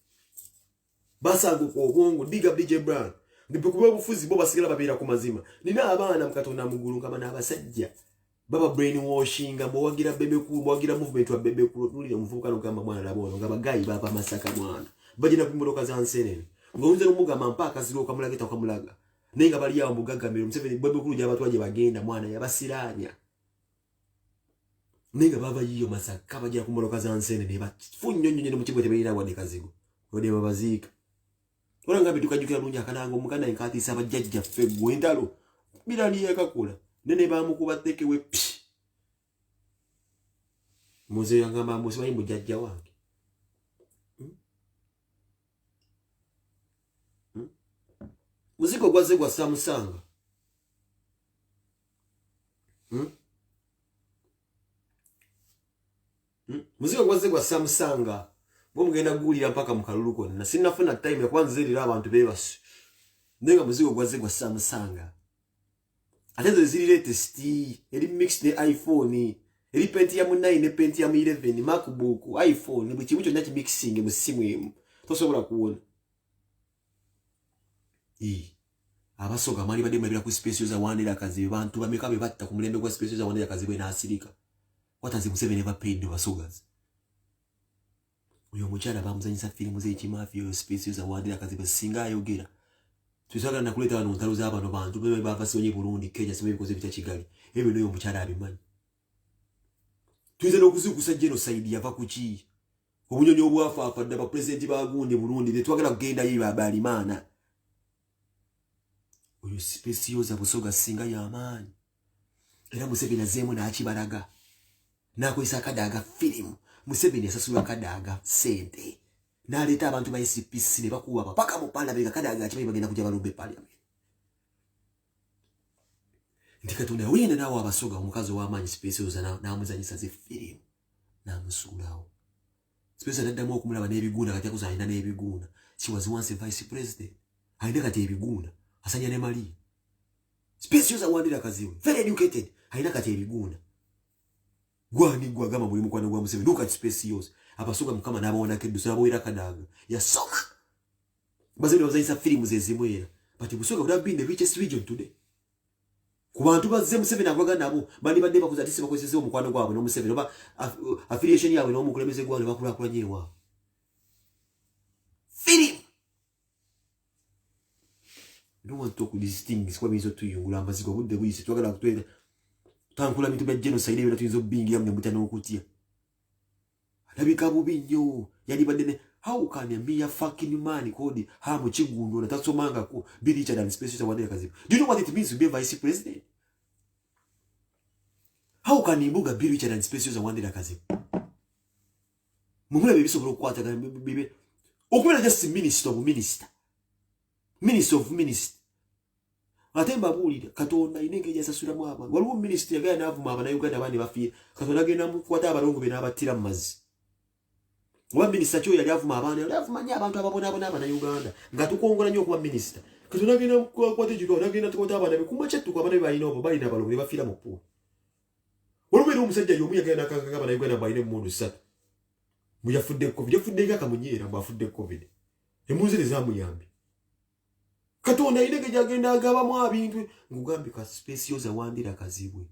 Basango ku obwongo big up DJ Brown. Ndikuba obufuzi bo basigala babeera ku mazima. Nina abaana mukatona mugulu kama n'abasajja. Baba brainwashing mbo wagira bebe ku wagira movement wa bebe ku nulira muvubuka n'ogamba mwana labono nga bagayi baba Masaka mwana. Bagina ku mboloka za nsenene. Ng'onze n'omugamba mpaka ziro kamulageta kamulaga. Nenga bali yawo mu Gagamere Museveni bebe ku lya batwaje bagenda mwana yabasiranya. Nenga baba yiyo Masaka bagira ku mboloka za nsenene bafunyo nyonyo mu kibwe tebeera wadde kazigo. Ode babazika. Ora ngabe tukajukira lunya kanango mukana enkati saba jajja ffe gwendalo birani yakakula nene bamukuba tekewe pshi muze yangamba musibayi mujajja wange muziko gwaze gwa Samusanga muziko gwaze gwa Samusanga bomugenda gulira mpaka mukaluluko na sinafuna time ya kwanza zirira abantu bebasi nenga muzigo gwaze gwa Samusanga ateze zirire test eri mixed ne iPhone eri Pentium 9 ne Pentium 11 MacBook iPhone bwe kimucho naki mixing mu simu emu tosobola kuona abasoga mali bade mabira ku space za wandira kazi bantu bameka be batta ku mulembe kwa space za wandira kazi bwe na asirika what has Museveni never paid the basogas. Uyo mchana bamuzanyisa filmu z'ekimafia space za wandira kazi basinga ayogera tusaga na kuleta abantu ntaluza abantu bantu bebe bava sonye Burundi Kenya sibe bikoze bita Kigali ebe noyo mchana abimanyi tuize nokuzukusa genocide yava kuki obunyonyo obwafa afadde ba president bagundi Burundi betwagala kugenda yiba balimana uyo space yoza busoga singa ya amani era Museveni azemu na akibaraga nako isakadaga film Museveni asasula kadaga sente naleta abantu ba SPC ne bakuwa paka mu parliament kadaga kibaye bagenda kujja balumbe parliament ndikatunda wina nawo abasoga omukazi wa manyi space oza na amuzanyisa ze film namusulawo Spencer naddamu okumulaba n'ebiguuna kati akuza alina n'ebiguuna she was once a vice president alina kati ebiguuna asanya ne mali Spencer awandira kaziwe very educated alina kati ebiguuna gwani gwagama mulimu kwa ngwa Museveni look at Spencer abasuga mukama n'abawona keddusa abawera kadaga yasoma bazeli bazayisa films ezimwera but Busoga would have been the richest region today kubantu bazze Museveni agwaga nabo bali badde bakuza tisi bakozese omukwano gwabwe no Museveni oba affiliation yawe no mukulembeze gwabwe bakula nyewa film don't want to distinguish kwa mizo tuyungula ambazigo budde buyise twagala kutwega tankula mitu bya genocide ebyo tuyinzo bingi yamne mutana okutia alabika bubi nnyo yali badde how can a mere fucking man called Hamu Chigundo na tatsomanga ko be richer than Spencer Wandera Kazibu? Do you know what it means to be a vice president? How can Imbuga be richer than Spencer Wandera Kazibu? Mumula bebi sobolo kwata bebe. Okumela just minister of minister. Minister of minister. Atemba bulira Katonda inenge yasasura mwaba. Waliwo minister yagaya navu mwaba na Uganda bani bafie. Katonda genda mukwata abalongo bena abatira mazi. Wa minister cyo yali avuma abana yali avuma nya abantu ababona abana Uganda nga tukongola nyo kuba minister Katonda genda kwate jiko nagenda tukota abana bikuma cyetu kwa abana bayino obo bali nabalongo ne bafira mu po Olubere omusajja yomu yagenda kanga abana Uganda bayine mundu satu muyafudde covid yafudde nga kamunyera bafudde covid emunzire zamuyambi Katonda inenge jagenda agaba mu abintu ngugambi ka Specials Wandera Kazibwe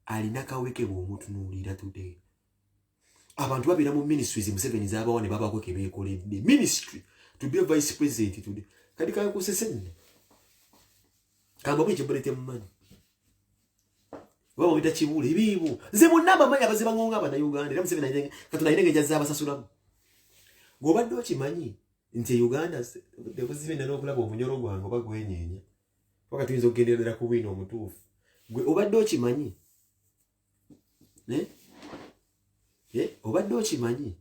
alina kaweke bo mutunulira today abantu babira mu ministries Museveni zaba ne baba ko kebekoledde ministry to be a vice president today kadi ka ko sesenne kamba bwe chibolete mmani wabo bita chibule ibibu nze munamba manya baziba ngonga abana Uganda era Museveni ayenge Katonda ayenge jazaba sasulamu gobadde okimanyi nti Uganda de Museveni n'okulaba omunyoro gwange bagwenyenya wakati nzo genderera ku bwino omutuufu gwe obadde okimanyi obadde okimanyi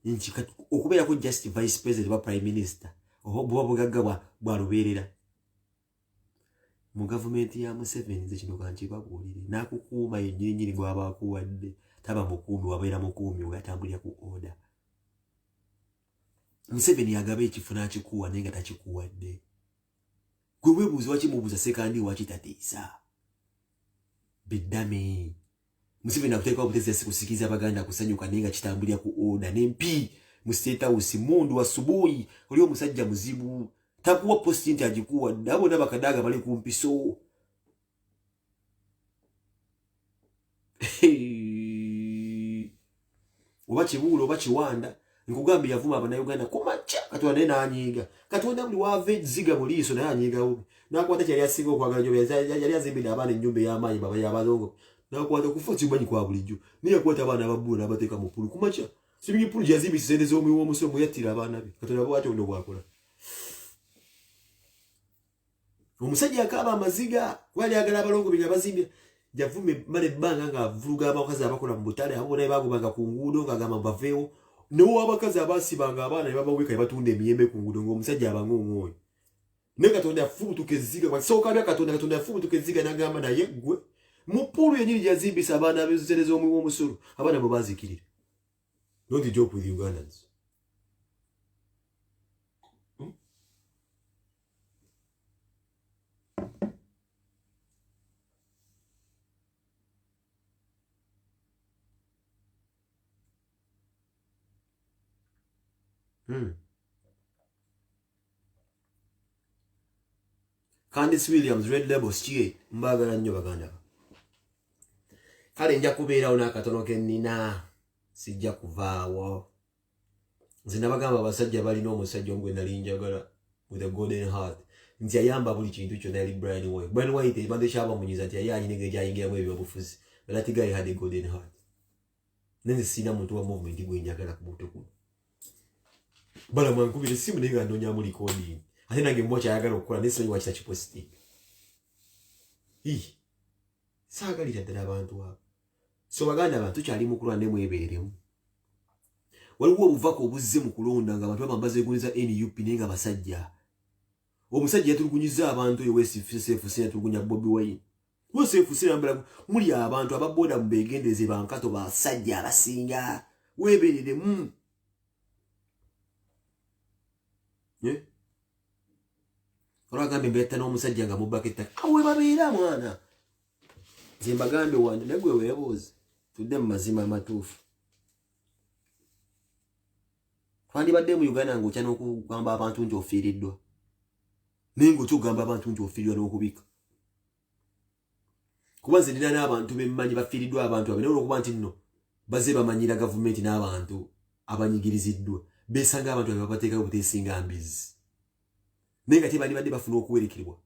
nti okubeera ku just vice president ba prime minister obo bugagga bwa luberera mu government ya Museveni nze kino kanti bagulire nakukuuma yennyini gwaba akuwadde taba mukuumi wabeera mukuumi oyatambulira ku order Museveni yagabe ekifuna akikuwa nenga takikuwadde gwe webuuzi wakimubuuza sekandi wakitatiisa biddame Museveni akuteeka obutezi kusikiza abaganda kusanyuka nenga kitambulira ku order nempi mu State House mundu asubuhi oli omusajja muzibu takuwa post nti agikuwa nabo nabakadaga bali ku mpiso oba kibuulo oba kiwanda nkugambye yavuma abana Uganda kumacha Katonda nena anyiga Katonda buli wave ziga muliiso naye anyiga ubi nakwata kyali asinga okwagala nyo yali azimbira abana ennyumba y'amaanyi baba y'abalongo nakwata kufuti banyi kwa bulijjo niye kwata abana ababula nabateeka mu pulu kumacha sibi pulu jazibi sende zo omuwo omusomo yatira abana be Katonda bwatyo ndo bwakola omusajja akaba amaziga wali agala abalongo biga bazimbira javume male banga nga vuluga abakazi abakola mu butale abo naye bagubanga ku nguudo nga gama baveewo no abakazi abasibanga abana ne babaweka batunda emiyembe ku nguudo ng'omusajja abangongooyo ne Katonda yafubutuka eziga kwa soka bya Katonda yafubutuka eziga nagamba naye gwe mu pulu yenyini yazimbisa abana abezerezo omuwo omusolo abana bo bazikirira don't joke with Ugandans Candice Williams Red Label Chie mbagala nnyo baganda kale nja kubeerawo n'akatono ke nnina sijja kuvaawo nze nabagamba abasajja balina omusajja omugwe nali njagala with a golden heart nti yayamba buli kintu kyonna yali Brian White ebadde kyabamunyiza nti yali alina engeri gyayingiramu ebyobufuzi but that guy had a golden heart nenze sina muntu wa movement gwenjagala ku buto kuno bala mwankubira simu naye nga ndonyamu recording ate nange mmocha ayagala okukola nesimanyi wakita kipositing saagalira ddala abantu abo so baganda abantu kyali mu kulwa ne mwebeeremu waliwo obuvako obuzze mu kulonda nga abantu bambaza egunza NUP naye nga basajja omusajja yatulugunyiza abantu West Sefu yatulugunya Bobi Wine Yosefu sirambala muli abantu ababoda mu begendeze bankato basajja abasinga weberere Olagambe mbeta n'omusajja nga mubaketta awe babeera mwana zimbagambe wande nagwe weebuuze tudde mu mazima amatuufu twandibadde mu Uganda ng'okya n'okugamba abantu nti ofiiriddwa naye ng'okyogamba abantu nti ofiiriddwa n'okubika kuba nze nina n'abantu bemmanyi bafiiriddwa abantu abe naye olw'okuba nti nno baze bamanyira gavumenti n'abantu abanyigiriziddwa beesanga abantu abe babateekayo buteesinga mbizi naye nga tebandibadde bafuna okuwerekerwa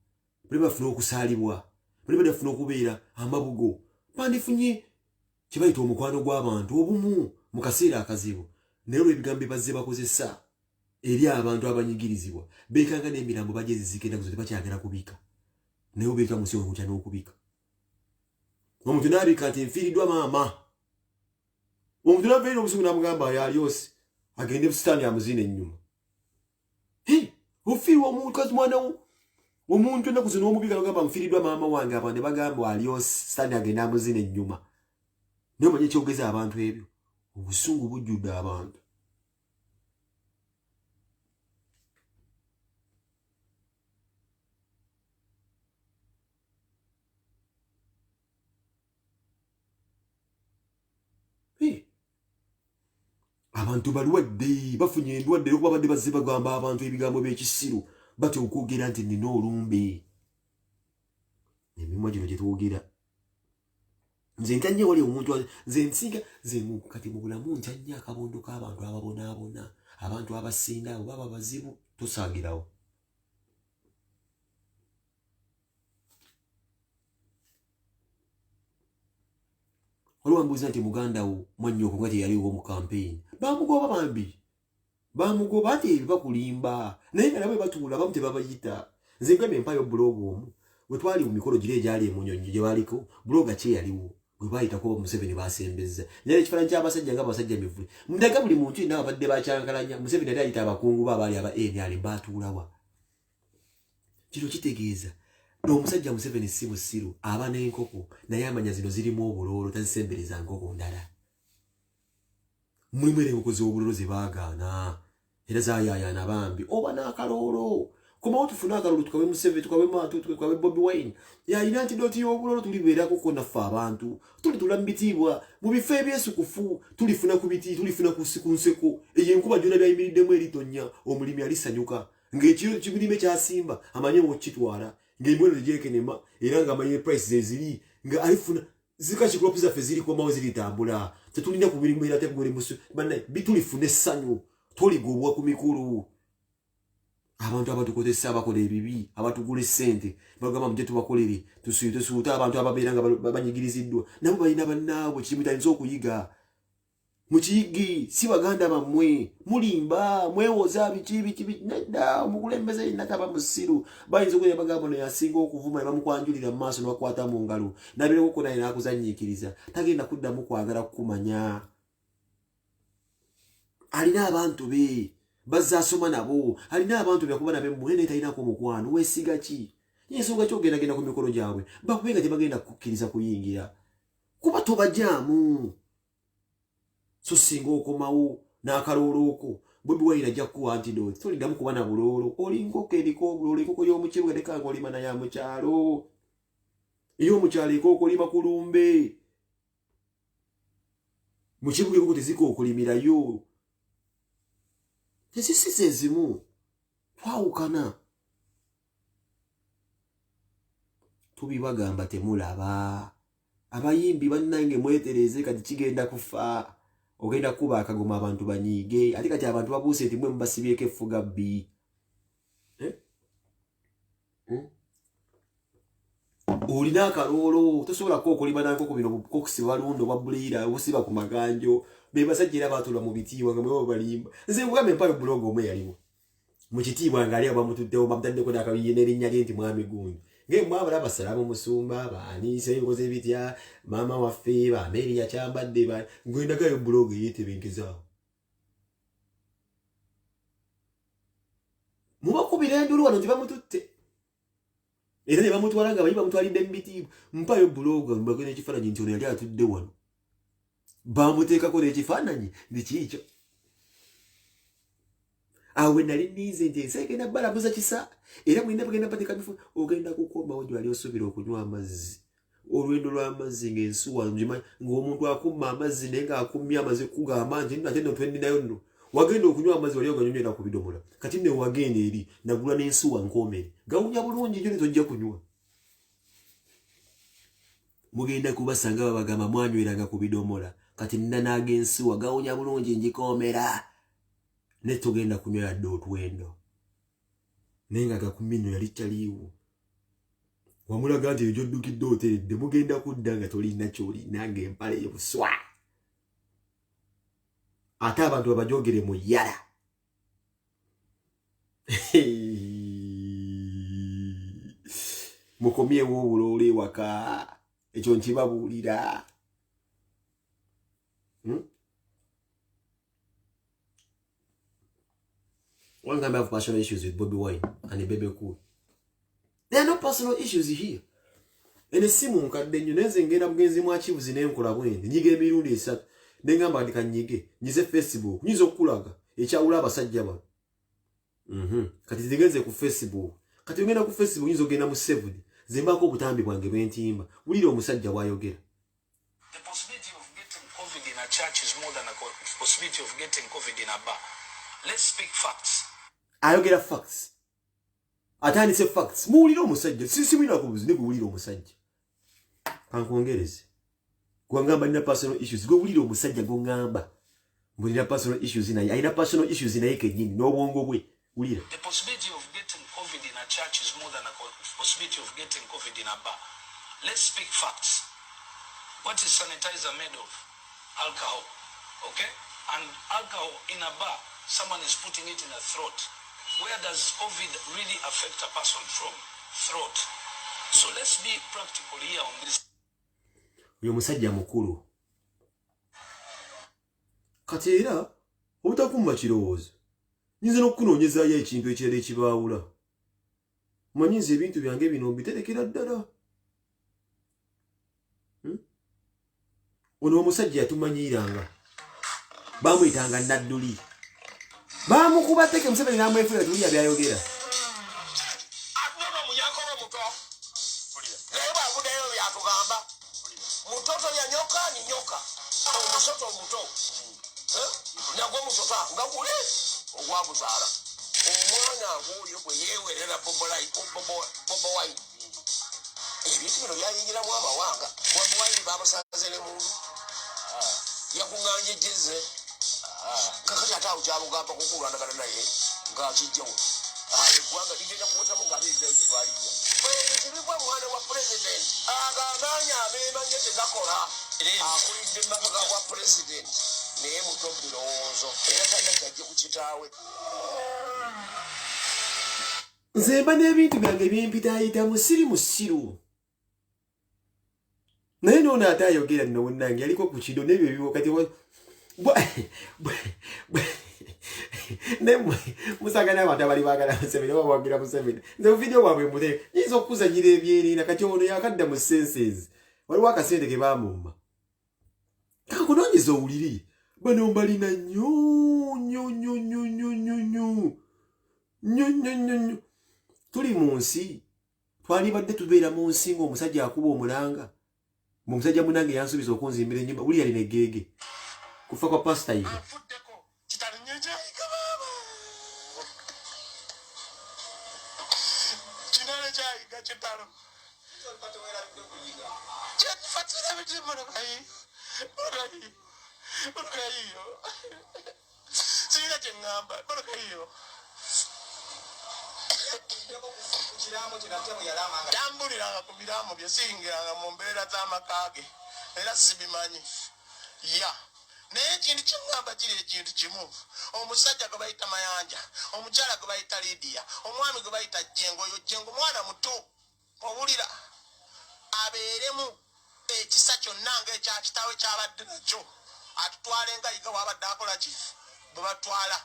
bali bafuna okusaalibwa bali badde bafuna okubeera amabugo bandifunye kye bayita omukwano gw'abantu obumu mu kaseera akazibu naye olw'ebigambo bazze bakozesa eri abantu abanyigirizibwa beekanga n'emirambo bajja ezizika ennaku zo tebakyagala kubika naye obeeka mu nsi okutya n'okubika omuntu n'abika nti nfiiriddwa maama omuntu n'aveera obusungu n'amugamba yalyosi agende busitaani amuziina ennyuma ofiirwa omukazi mwana omuntu ennaku zino omubika n'ogamba nfiiriddwa maama wange abantu ne bagamba alyosi sitaani agende amuziina ennyuma naye omanye ekyogeza abantu ebyo obusungu bujjudde abantu abantu balwadde bafunye endwadde okuba badde bazze bagamba abantu ebigambo by'ekisiru batya okwogera nti nina olumbe emimwa gino gye twogera nze ntya wali omuntu nze nsinga nze kati mu bulamu ntya nnyo akabondo k'abantu ababonaabona abantu abasinga abo baba bazibu tosaagirawo waliwo mbuuza nti muganda wo mwannyoko nga teyaliwo mu kampeyini bamugoba bambi bamugoba ate bakulimba naye nga nabwe batuula bamu tebabayita nze ngambe empayo buloga omu bwe twali mu mikolo giri egyali emunyonyi gye baliko buloga kye yaliwo gwe baayitako Museveni baasembezza naye ekifaananyi ky'abasajja nga abasajja mivule mundeka buli muntu yenna abadde bakyankalanya Museveni yali ayita abakungu be abaali aba NRM baatuulawa kino kitegeeza omusajja Museveni si musiru aba n'enkoko naye amanya zino zirimu obuloolo tazisembereza nkoko ndala mulimu era enkoko z'obuloolo ze baagaana era zaayaayana bambi oba n'akaloolo komawo tufune akalolo tukawe Museveni tukawe Bobi Wine yalina antidooti y'obuloolo tulibeerako ko naffe abantu tulitula mu bitiibwa mu bifo ebyesukufu tulifuna ku biti tulifuna ku nseko eyo enkuba gyona byayimiriddemu eritonnya omulimi alisanyuka ng'ekiro kibirime kyasimba amanye okitwala ng'embonero gyekenema era ng'amanye price zeziri nga alifuna zika kikolopu zaffe ziri komawo ziritambula tetulina ku mirimu era tegole musu bannaye bitulifuna essanyu toligobwa ku mikulu abantu abatukozesa abakola ebibi abatugula essente bagamba mujje tubakolere tusuuta abantu ababeera nga banyigiriziddwa nabo balina bannaabwe kirimu tayinza okuyiga mukiyigi si baganda bammwe mulimba mwewoza biki nedda omukulembeze yenna taba musiru bayinza okulya bagamba naye asinga okuvuma ne bamukwanjulira mu maaso ne bakwata mu ngalo nabeereko naye n'akuzanyiikiriza tagenda kuddamu kwagala kukumanya alina abantu be bazze asoma nabo alina abantu be akuba nabe mwene talinako mukwano weesiga ki ensonga ki ogendagenda ku mikolo gyabwe bakubenga tebagenda kukkiriza kuyingira kuba tobajjaamu so singa okomawo n'akaloolo oko Bobi Wine ajja kuwa antidote toliddamu kuba na buloolo oli nkoko eriko obuloolo enkoko y'omukibuga tekanga olima naye mukyalo ey'omukyalo ekoko olima kulumbe mu kibuga enkoko tezika okulimirayo tezisiza ezimu twawukana tubibagamba temulaba abayimbi bannange mwetereze kati kigenda kufa ogenda kuba akagoma abantu banyiige ate kati abantu babuuse nti mwe mubasibyeko effuga bbi olina akaloolo tosobola kokolima nankoko bino bukokusiba balundo babuliira obusiba ku maganjo be basajja era baatula mu bitiibwa nga mwebo balimba nze nkugambe empayo buloga omwe yaliwo mu kitiibwa ng'ali abo bamutuddewo bamutaddeko n'akabiye n'erinnya lye nti mwami gundi ng'emwabala abasalamu musumba baaniisa ebikoze bitya maama waffe bameri yakyambadde ngwendagayo buloga eyeetebenkezaawo mubakubira endulu wano gye bamututte Era ne bamutwala nga bayiba mutwalidde mbiti mpayo buloga mbagene ekifaananyi nti ono yali atudde wano bamuteekako n'ekifaananyi ndikiikyo awe nali nize nti enseegenda balamuza kisa era mwina bagenda bateeka bifu ogenda kukomawo gyali osuubira okunywa amazzi olwendo lw'amazzi ng'ensuwa ng'omuntu akumma amazzi naye ng'akummye amaze kugamba nti ate no twendinayo nno wagenda okunywa amazzi wali oganyonywera ku bidomola kati ne wagenda eri nagula n'ensuwa nkoomere gawunya bulungi gyo ne tojja kunywa mugenda kubasanga babagamba mwanyweranga ku bidomola kati nina n'ag'ensuwa gawunya bulungi njikoomera ne tugenda kunywa yadde otwendo naye nga gakuminyo yali kyaliiwo wamulaga nti ejo ddukidde oteredde mugenda kudda nga tolina kyolina ng'empale y'obuswa ate abantu babajogere mu yala mukomyewo obuloole ewaka ekyo nkibabuulira One time I have personal issues with Bobby Wine and the Baby Cool. There are no personal issues here. And the Simon Kadenyu Nez and get up against him achieve the name Kulawen, Nigga Mirundi sat, Nengamba de Kanyige, Nize Festival, Nizo Kulaga, Echauraba Sajaba. Katiganze ku Facebook. Katigenda ku Facebook Nizo Gena Musevudi. Zimbako Butambi Wangeventimba. We don't Musajja Wayogera. The possibility of getting COVID in a church is more than a possibility of getting COVID in a bar. Let's speak facts. Ayogera facts. Atandise facts. Muwulira omusajja. Sisi mwina kubuzi ne kuwulira omusajja. Kankongereze. Gwangamba nina personal issues. Gwe wulira omusajja gongamba. Mbulira personal issues naye. Ayina personal issues naye kennyini n'obwongo bwe. Wulira. The possibility of getting COVID in a church is more than a possibility of getting COVID in a bar. Let's speak facts. What is sanitizer made of? Alcohol. Okay? And alcohol in a bar, someone is putting it in a throat. Where does COVID really affect a person from? Throat. So let's be practical here on this. Uyo musajja mukulu. Kati era obutakumma kirowoozo. Nyinza n'okunoonyezaayo ekintu ekirala ekibaawula. Manyinza ebintu byange bino mbiterekera ddala. Ono omusajja yatumanyiiranga. Bamuyitanga Nadduli. Bamukuba teke Museveni n'amwefuna tuliya byayogera. Atunono muyankolo muto. Naye bw'avuddeyo byatugamba. Mutoto ya nyoka ni nyoka. Omusoto muto. Nagwo musoto nga gule ogwabuzaala. Omwana ng'oyo bwe yeewerera Bobo Wine. Ebintu bino byayingiramu amawanga. Bobo Wine bamusaze ne mundu. Yakunganye jeze. Kakati atawo kyalugamba kukulwanagana naye ng'akijjawo. Eggwanga ligenda kuwotamu nga liizeeyo twalija. Ekibibwa mwana wa pulezidenti aganaanya abeemanye tegakola. Akulidde emabega wa pulezidenti naye muto mu birowoozo era talina kyajje ku kitaawe. Nze mba n'ebintu byange byempitaayita musiri musiru. Naye n'ono ate ayogera nno munnange yaliko ku kido n'ebyo ebiwo kati Musaga n'abantu abali baagala Museveni oba bawagira Museveni. Nze video bwabwe mbute nyinza okuzanyira ebyeriina kati ono yakadda mu senses. Waliwo akasente ke baamumma. Kakunoonyeza owuliri. Bano mbalina nnyo. Tuli mu nsi. Twalibadde tubeera mu nsi ng'omusajja akuba omulanga. Omusajja munange yansuubiza okunzimbira ennyumba. Wuli yalina eggeege. Kufa kwa pasta hivi. Tambuliranga ku biraamo bye singiranga mu mbeera z'amakaage era sibimanyi. Naye ekintu kyengamba kiri ekintu kimu. Omusajja gwe bayita Mayanja, omukyala gwe bayita Lydia, omwami gwe bayita Jengo. Oyo Jengo mwana muto owulira abeeremu ekisa kyonna ng'ekya kitaawe kyabadde nakyo atutwale nga yiga wabadde akola ki bwe batwala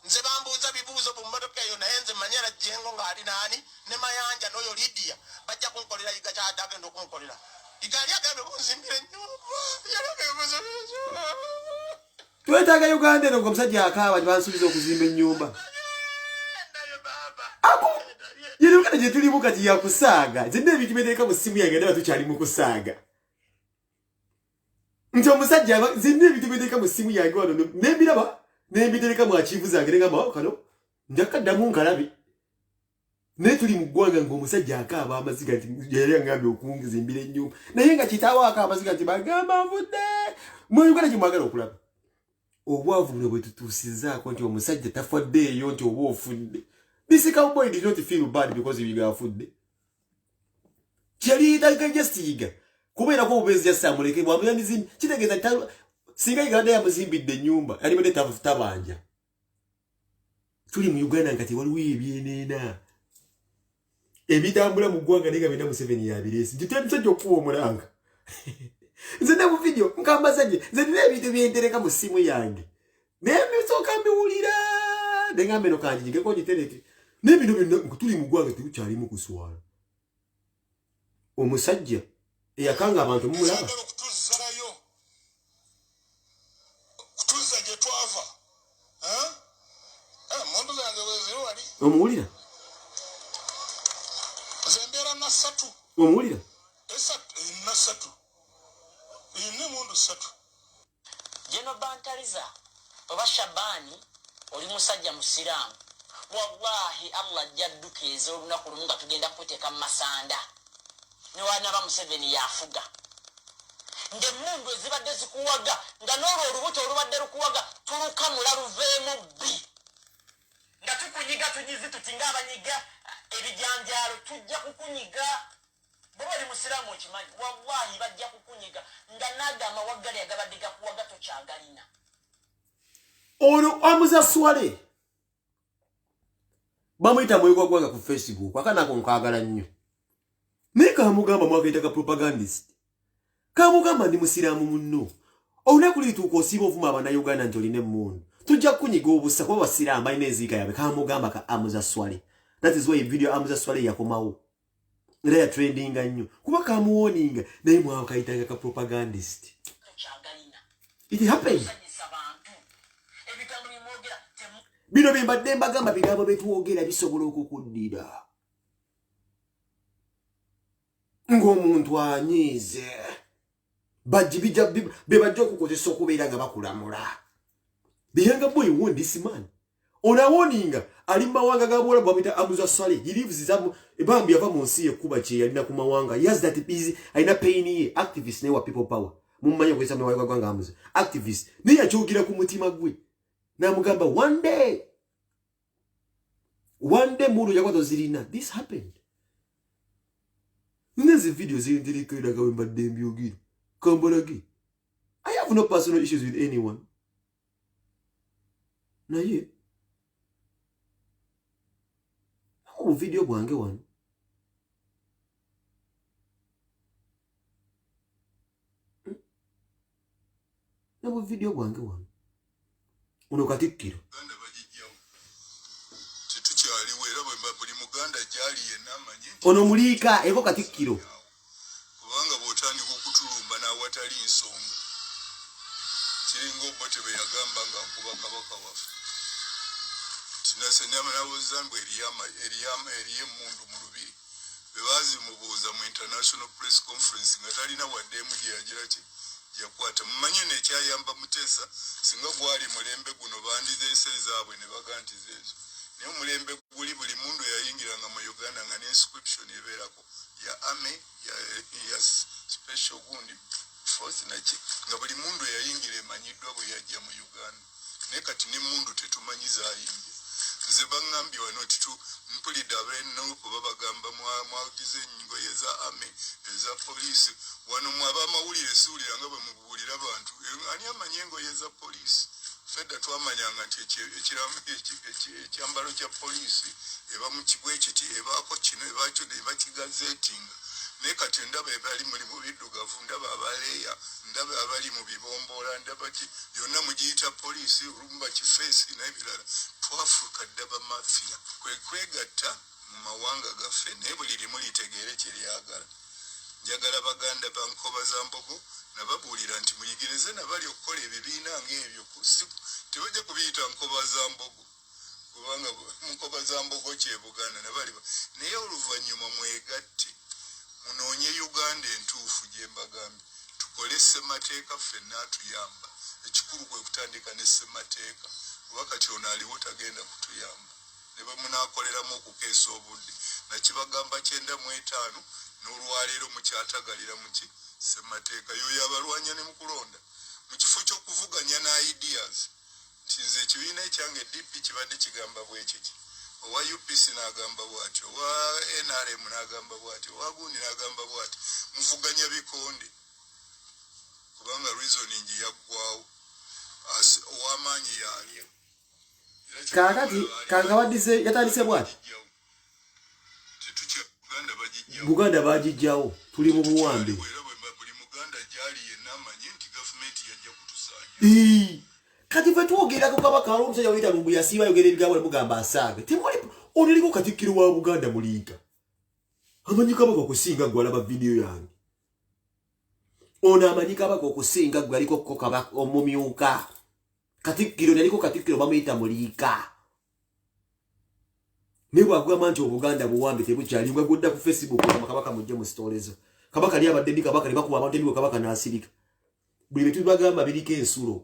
nze bambuuza bibuuzo mu mmotoka eyo naye nze manyera jengo ng'ali naani ne mayanja n'oyo Lydia bajja kunkolera yiga kyadde agenda okunkolera yiga ali agenda okunzimbira ennyumba yali agenda twetaaga Uganda eno omusajja akaaba bansuubiza okuzimba ennyumba yeri Uganda gye tulimu kati yakusaaga zenna ebintu byeteeka mu ssimu yange ndaba tukyali mu kusaaga nti omusajja zenna ebintu byeteeka mu ssimu yange wano nembiraba nembitereka mu achivu zange ngamba kano njakaddamu nkalabi naye tuli mu ggwanga ng'omusajja akaaba amaziga nti yali angambye okunzimbira ennyumba naye nga kitaawo akaaba amaziga nti bagamba nvudde mu Uganda gye mwagala okulaba obwavu buno bwe tutuusizzaako nti omusajja tafaddeeyo nti oba ofudde. This cowboy did not feel bad because he got food. Chali that just yiga. Kubera ko ubezi yasa muleke bwamya nizimbi. Kitegeza talo singa iganda ya muzimbi de nyumba. Ali bade tabanja. Tuli mu Uganda ngati waliwo ebyenena. Ebitambula mu ggwanga ninga bina mu 7 ya biresi. Jitendze okuwa omulanga. Nze ne mu video nkambazaje. Nze ne ebintu byentereka mu simu yange. Nemi soka mbiwulira. Dengambe no kanji ngeko jitereke. Nebino bino tuli mu ggwanga tukyali mu kuswala. Omusajja eyakanga abantu mumulaba. Kutuza gye twava. Mondo zange weziro wali. Omuwulira? Zembera na satu. Omuwulira? Na satu. Ine mondo satu. Jeno Bantariza, Baba Shabani, oli musajja musiramu. Wallahi Allah jaddukeeza olunaku lumu nga tugenda kuteeka masanda ne wana ba Museveni yafuga nge mundu ezibadde zikuwaga nga n'olwo olubuto olubadde lukuwaga tulukamula luveemu bbi nga tukunyiga tunyizi tuti ng'abanyiga ebijanjaalo tujja kukunyiga bwe bali musiraamu okimanyi wallahi bajja kukunyiga nga n'agamba waggali agabadde gakuwaga tokyagalina ono amuza swale bamuyita mwegwa gwanga ku Facebook akana ko nkagala nnyo nika amugamba mwakaita ka propagandist kamugamba ndi musiramu munno olunaku lituuka osiiba ovuma abana Uganda nti oline emmundu tujja kunyiga obusa kuba basiramu balina enziika yabe kamugamba ka amuza swale. That is why video amuza swale yakomawo era ya trending nnyo kuba kamuwoninga naye mwakaita ka propagandist. It happened. Bino bimbadde mbagamba bigambo betuwogera bisobola okukuddira ng'omuntu anyiize bajja bebajja okukozesa okubeera nga bakulamula. The younger boy won this man onawoninga ali mu mawanga ga Bwarabu bamuyita Amuza Swale. He lives bambi yava mu nsi yekuba kye yalina ku mawanga. He has that busy alina pain ye activist ne wa people power mumanya kwesa mwaga gwanga Amuza activist ne yakyogera ku mutima gwe namugamba one day muru yakwato zirina. This happened. Nezi video zindirikira kawemba dembi ogiri kamboragi. I have no personal issues with anyone. Na ye mu video bwange wano na mu video bwange wano uno Katikkiro ono mulika eko Katikkiro kubanga botani okutulumba na watali nsonga kiringo bote be yagamba nga kuba kabaka wafu tinase namana wozambwe eriye mundu mu lubiri bebazi mubuuza mu international press conference ngatalina wadde mu yagira ki yakwata mumanye ne kyayamba Mutesa singa gwali mulembe guno bandize esezaabwe ne baganti zezo ne mulembe guli buli mundu yayingiranga mu Uganda nga ne inscription eberako ya army ya special gundi force nachi nga buli mundu yayingira emanyiddwa bwe yajja mu Uganda ne kati ne mundu tetumanyiza ayinge nze bangambye wano titu mpulidde abenuko babagamba mwagize engoye za army eza police wano mwaba amawulire suulira nga bwe mubuulira abantu ani amanyi engoye za police fedda twamanyanga nti ekiramu ekyambalo kya police eba mu kibwe kiti ebaako kino ebakyo ebakigazetinga naye kati ndaba ebali muli mu biddugavu ndaba abaleeya ndaba abali mu bibombola ndaba ki byonna mugiyita poliisi olumu bakifeesi n'ebirala twafuuka ddaba mafiya kwe kwegatta mu mawanga gaffe naye buli limu litegeere kye lyagala njagala baganda ba Nkoba za Mbogo nababuulira nti muyigirize nabali okukola ebibiina ng'ebyo tebajja kubiyita Nkoba za Mbogo kubanga Nkoba za Mbogo kye Buganda nabali naye oluvannyuma mwegatte munoonye Uganda entuufu gye mbagambye tukole ssemateeka ffenna atuyamba ekikulu kwe kutandika ne ssemateeka kuba kati ono aliwo tagenda kutuyamba ne bwe munaakoleramu okukeesa obudde nakibagamba 95 n'olwaleero mukyatagalira muki ssemateeka yoyo abalwanya ne mukulonda mu kifo ky'okuvuganya ne ideas nti nze ekibiina ekyange DP kibadde kigamba bwekiki owa UPC n'agamba bw'ati owa NRM n'agamba bw'ati owa gundi n'agamba bw'ati muvuganya bikonde kubanga reasoning yaggwawo ow'amaanyi yalya kakati kankawadize yatandise bwati Buganda bagijjawo tuli mu buwambe buli muganda gyali yenna amanyi nti gavumenti yajja kutusaanya kati fe twogera ku kabaka omusajja wayita lumbu yasiiba yogera ebigambo ne mugamba asaabe temuli onoliko katikkiro wa Buganda muliika amanyi kabaka okusinga gwe alaba vidiyo yange ono amanyi kabaka okusinga gwe aliko ko kabaka omumyuka katikkiro naliko katikkiro bamuyita muliika ne bwagamba nti Obuganda buwambe tebukyali nga godda ku Facebook kama kabaka mujje mu stories kabaka lya badde kabaka libakuba abantu ndiwo kabaka nasirika buli bitu bagamba biriko ensulo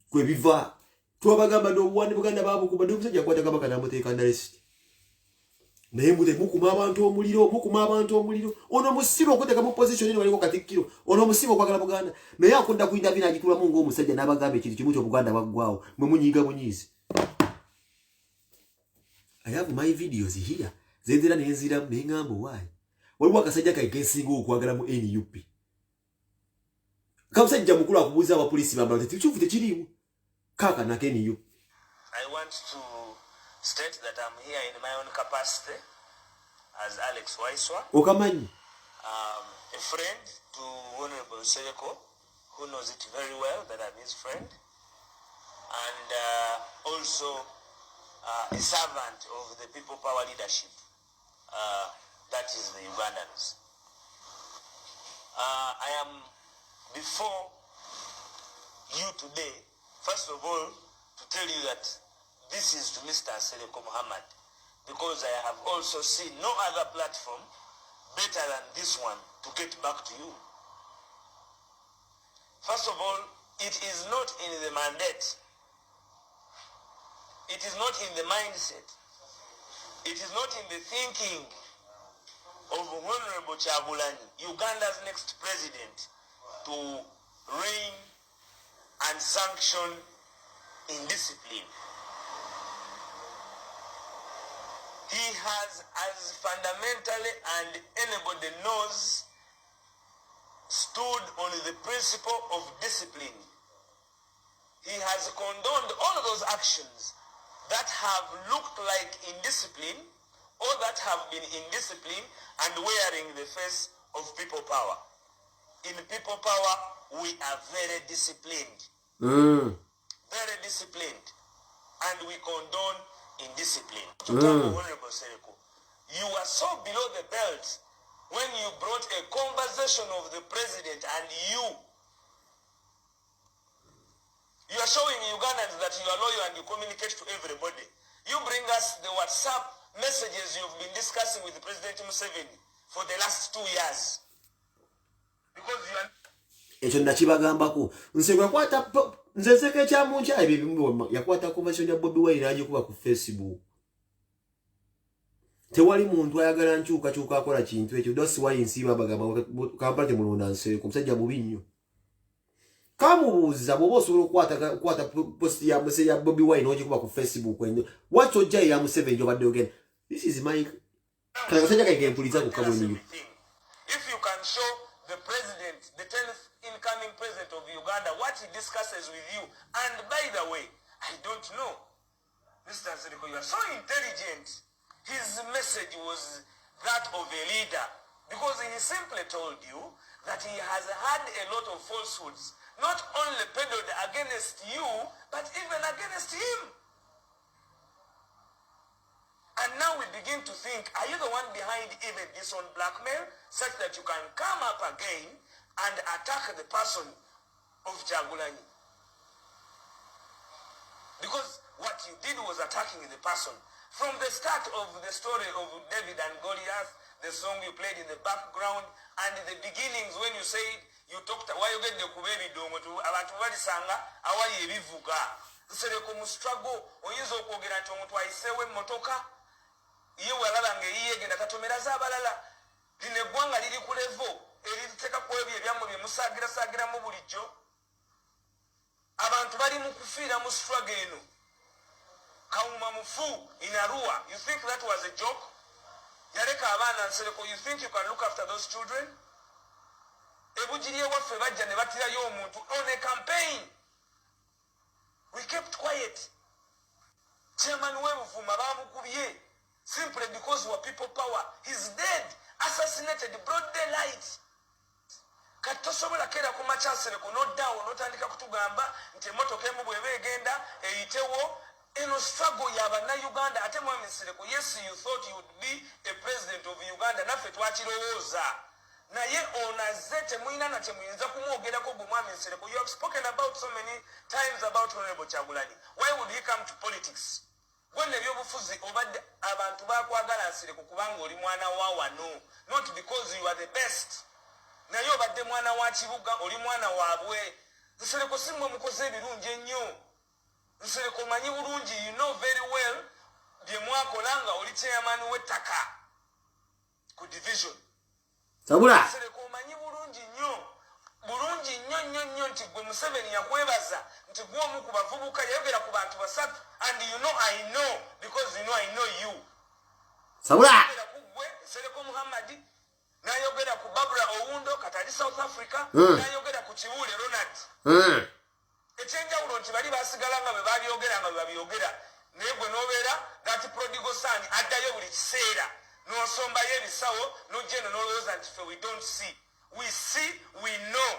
kwe biva twabagamba ndo obuwande Buganda babu kuba ndo musajja kwata kabaka namuteeka ndalesi naye mute mukuma abantu omuliro ono musiro okuteka mu position ni waliko katikkiro ono musimo kwagala Buganda naye akunda kuinda bina agitula mungu omusajja n'abagamba ekintu kimu Buganda baggwawo mwe munyiga bunyizi. I have my videos here. Zendera nenzira mengambo why. Waliwo akasajja kagensinga okwagala mu NUP. Kamusajja mukulu akubuuza abapoliisi bambala tekikyufu tekiriwo. Kaka na NUP. I want to state that I'm here in my own capacity as Alex Waiswa. Okamanyi. A friend to Honorable Sereko, who knows it very well that I'm his friend. And also a servant of the People Power leadership, that is the Ugandans. I am before you today, first of all, to tell you that this is to Mr. Sereko Muhammad, because I have also seen no other platform better than this one to get back to you. First of all, it is not in the mandate. It is not in the mindset. It is not in the thinking of Honorable Kyagulanyi, Uganda's next president, to reign and sanction indiscipline. He has, as fundamentally and anybody knows, stood on the principle of discipline. He has condoned all of those actions that have looked like indiscipline or that have been indiscipline and wearing the face of people power. In people power, we are very disciplined. Very disciplined. And we condone indiscipline. Honorable Sereko, you are so below the belt when you brought a conversation of the president and you are showing Ugandans that you are loyal and you communicate to everybody. You bring us the WhatsApp messages you've been discussing with President Museveni for the last 2 years. Because you are... Ekyo nakibagambako nsebwa kwata nzezeke kya muncha ebibimbo yakwata conversation ya Bobi Wine aje kuba ku Facebook. Tewali muntu ayagala nkyuka akola kintu ekyo dosi wa insiba bagamba kampate mulonda nse ku musajja mubi nnyo. Kamubuuza bobo osobola kwata post ya muse ya Bobi Wine oje kuba ku Facebook eno watch ojja ya Museveni obadde ogenda. This is my kana musajja kaigempuliza ku kaboni. If you can show the president, the 10th incoming president of Uganda, what he discusses with you, and by the way, I don't know, Mr. Sereko, you are so intelligent. His message was that of a leader Because he simply told you that he has had a lot of falsehoods, not only peddled against you, but even against him. And now we begin to think, are you the one behind even this on blackmail, such that you can come up again and attack the person of Kyagulanyi? Because what you did was attacking the person. From the start of the story of David and Goliath, the song you played in the background, and the beginnings when you said, you talked, why you get the kubebi dongo to abantu balisanga awaye bivuga. Nsereko mu struggle oyinza okwogera nti omuntu ayiseewo emmotoka ye walaba ng'eyiye genda katomera z'abalala. Lino eggwanga liri ku levo eririteeka ku ebyo ebyammwe bye musaagirasaagiramu bulijjo. Abantu bali mu kufiira mu struggle eno. Kauma mufu in Arua. You think that was a joke? Yareka abaana Nsereko, you think you can look after those children? Ebujiri ewaffe bajja ne batirayo omuntu on a campaign. We kept quiet. Chairman w'Ebuvuma bamukubye simply because we are people power. He's dead, assassinated, broad daylight. Kati tosobola kera ku macha Nsereko n'oddawo n'otandika kutugamba nti emmotoka emu bw'eba egenda eyitewo. Eno struggle y'Abannayuganda ate Mwami Nsereko, yes, you thought you would be a president of Uganda, naffe twakirowooza. Naye onaze temuyina na temuyinza kumwogerako gwe Mwami Nsereko. You have spoken about so many times about Honorable Kyagulanyi. Why would he come to politics? Gwenne ebyobufuzi obadde abantu bakwagala Nsereko kubanga oli mwana wa wano, not because you are the best. Naye obadde mwana wa kibuga, oli mwana waabwe. Nsereko si mmwe mukoze ebirungi ennyo. Nsereko manyi bulungi, you know very well bye mwakolanga oli chairman w'ettaka ku division. Sabula. Nsereko manyi bulungi nnyo nti gwe Museveni yakwebaza nti gwe omu ku bavubuka yayogera ku bantu basatu, and you know I know because you know I know you. Sabula. Yayogera ku gwe Nsereko Muhammad, n'ayogera ku Barbara Owundo katali South Africa, n'ayogera ku Kiwule Ronald. Ekyenjawulo nti bali basigala nga bwe babyogera nga bwe babyogera, naye gwe n'obeera that prodigal son addayo buli kiseera n'osombayo ebisawo n'ojja eno n'olowooza nti ffe we don't see. We see, we know.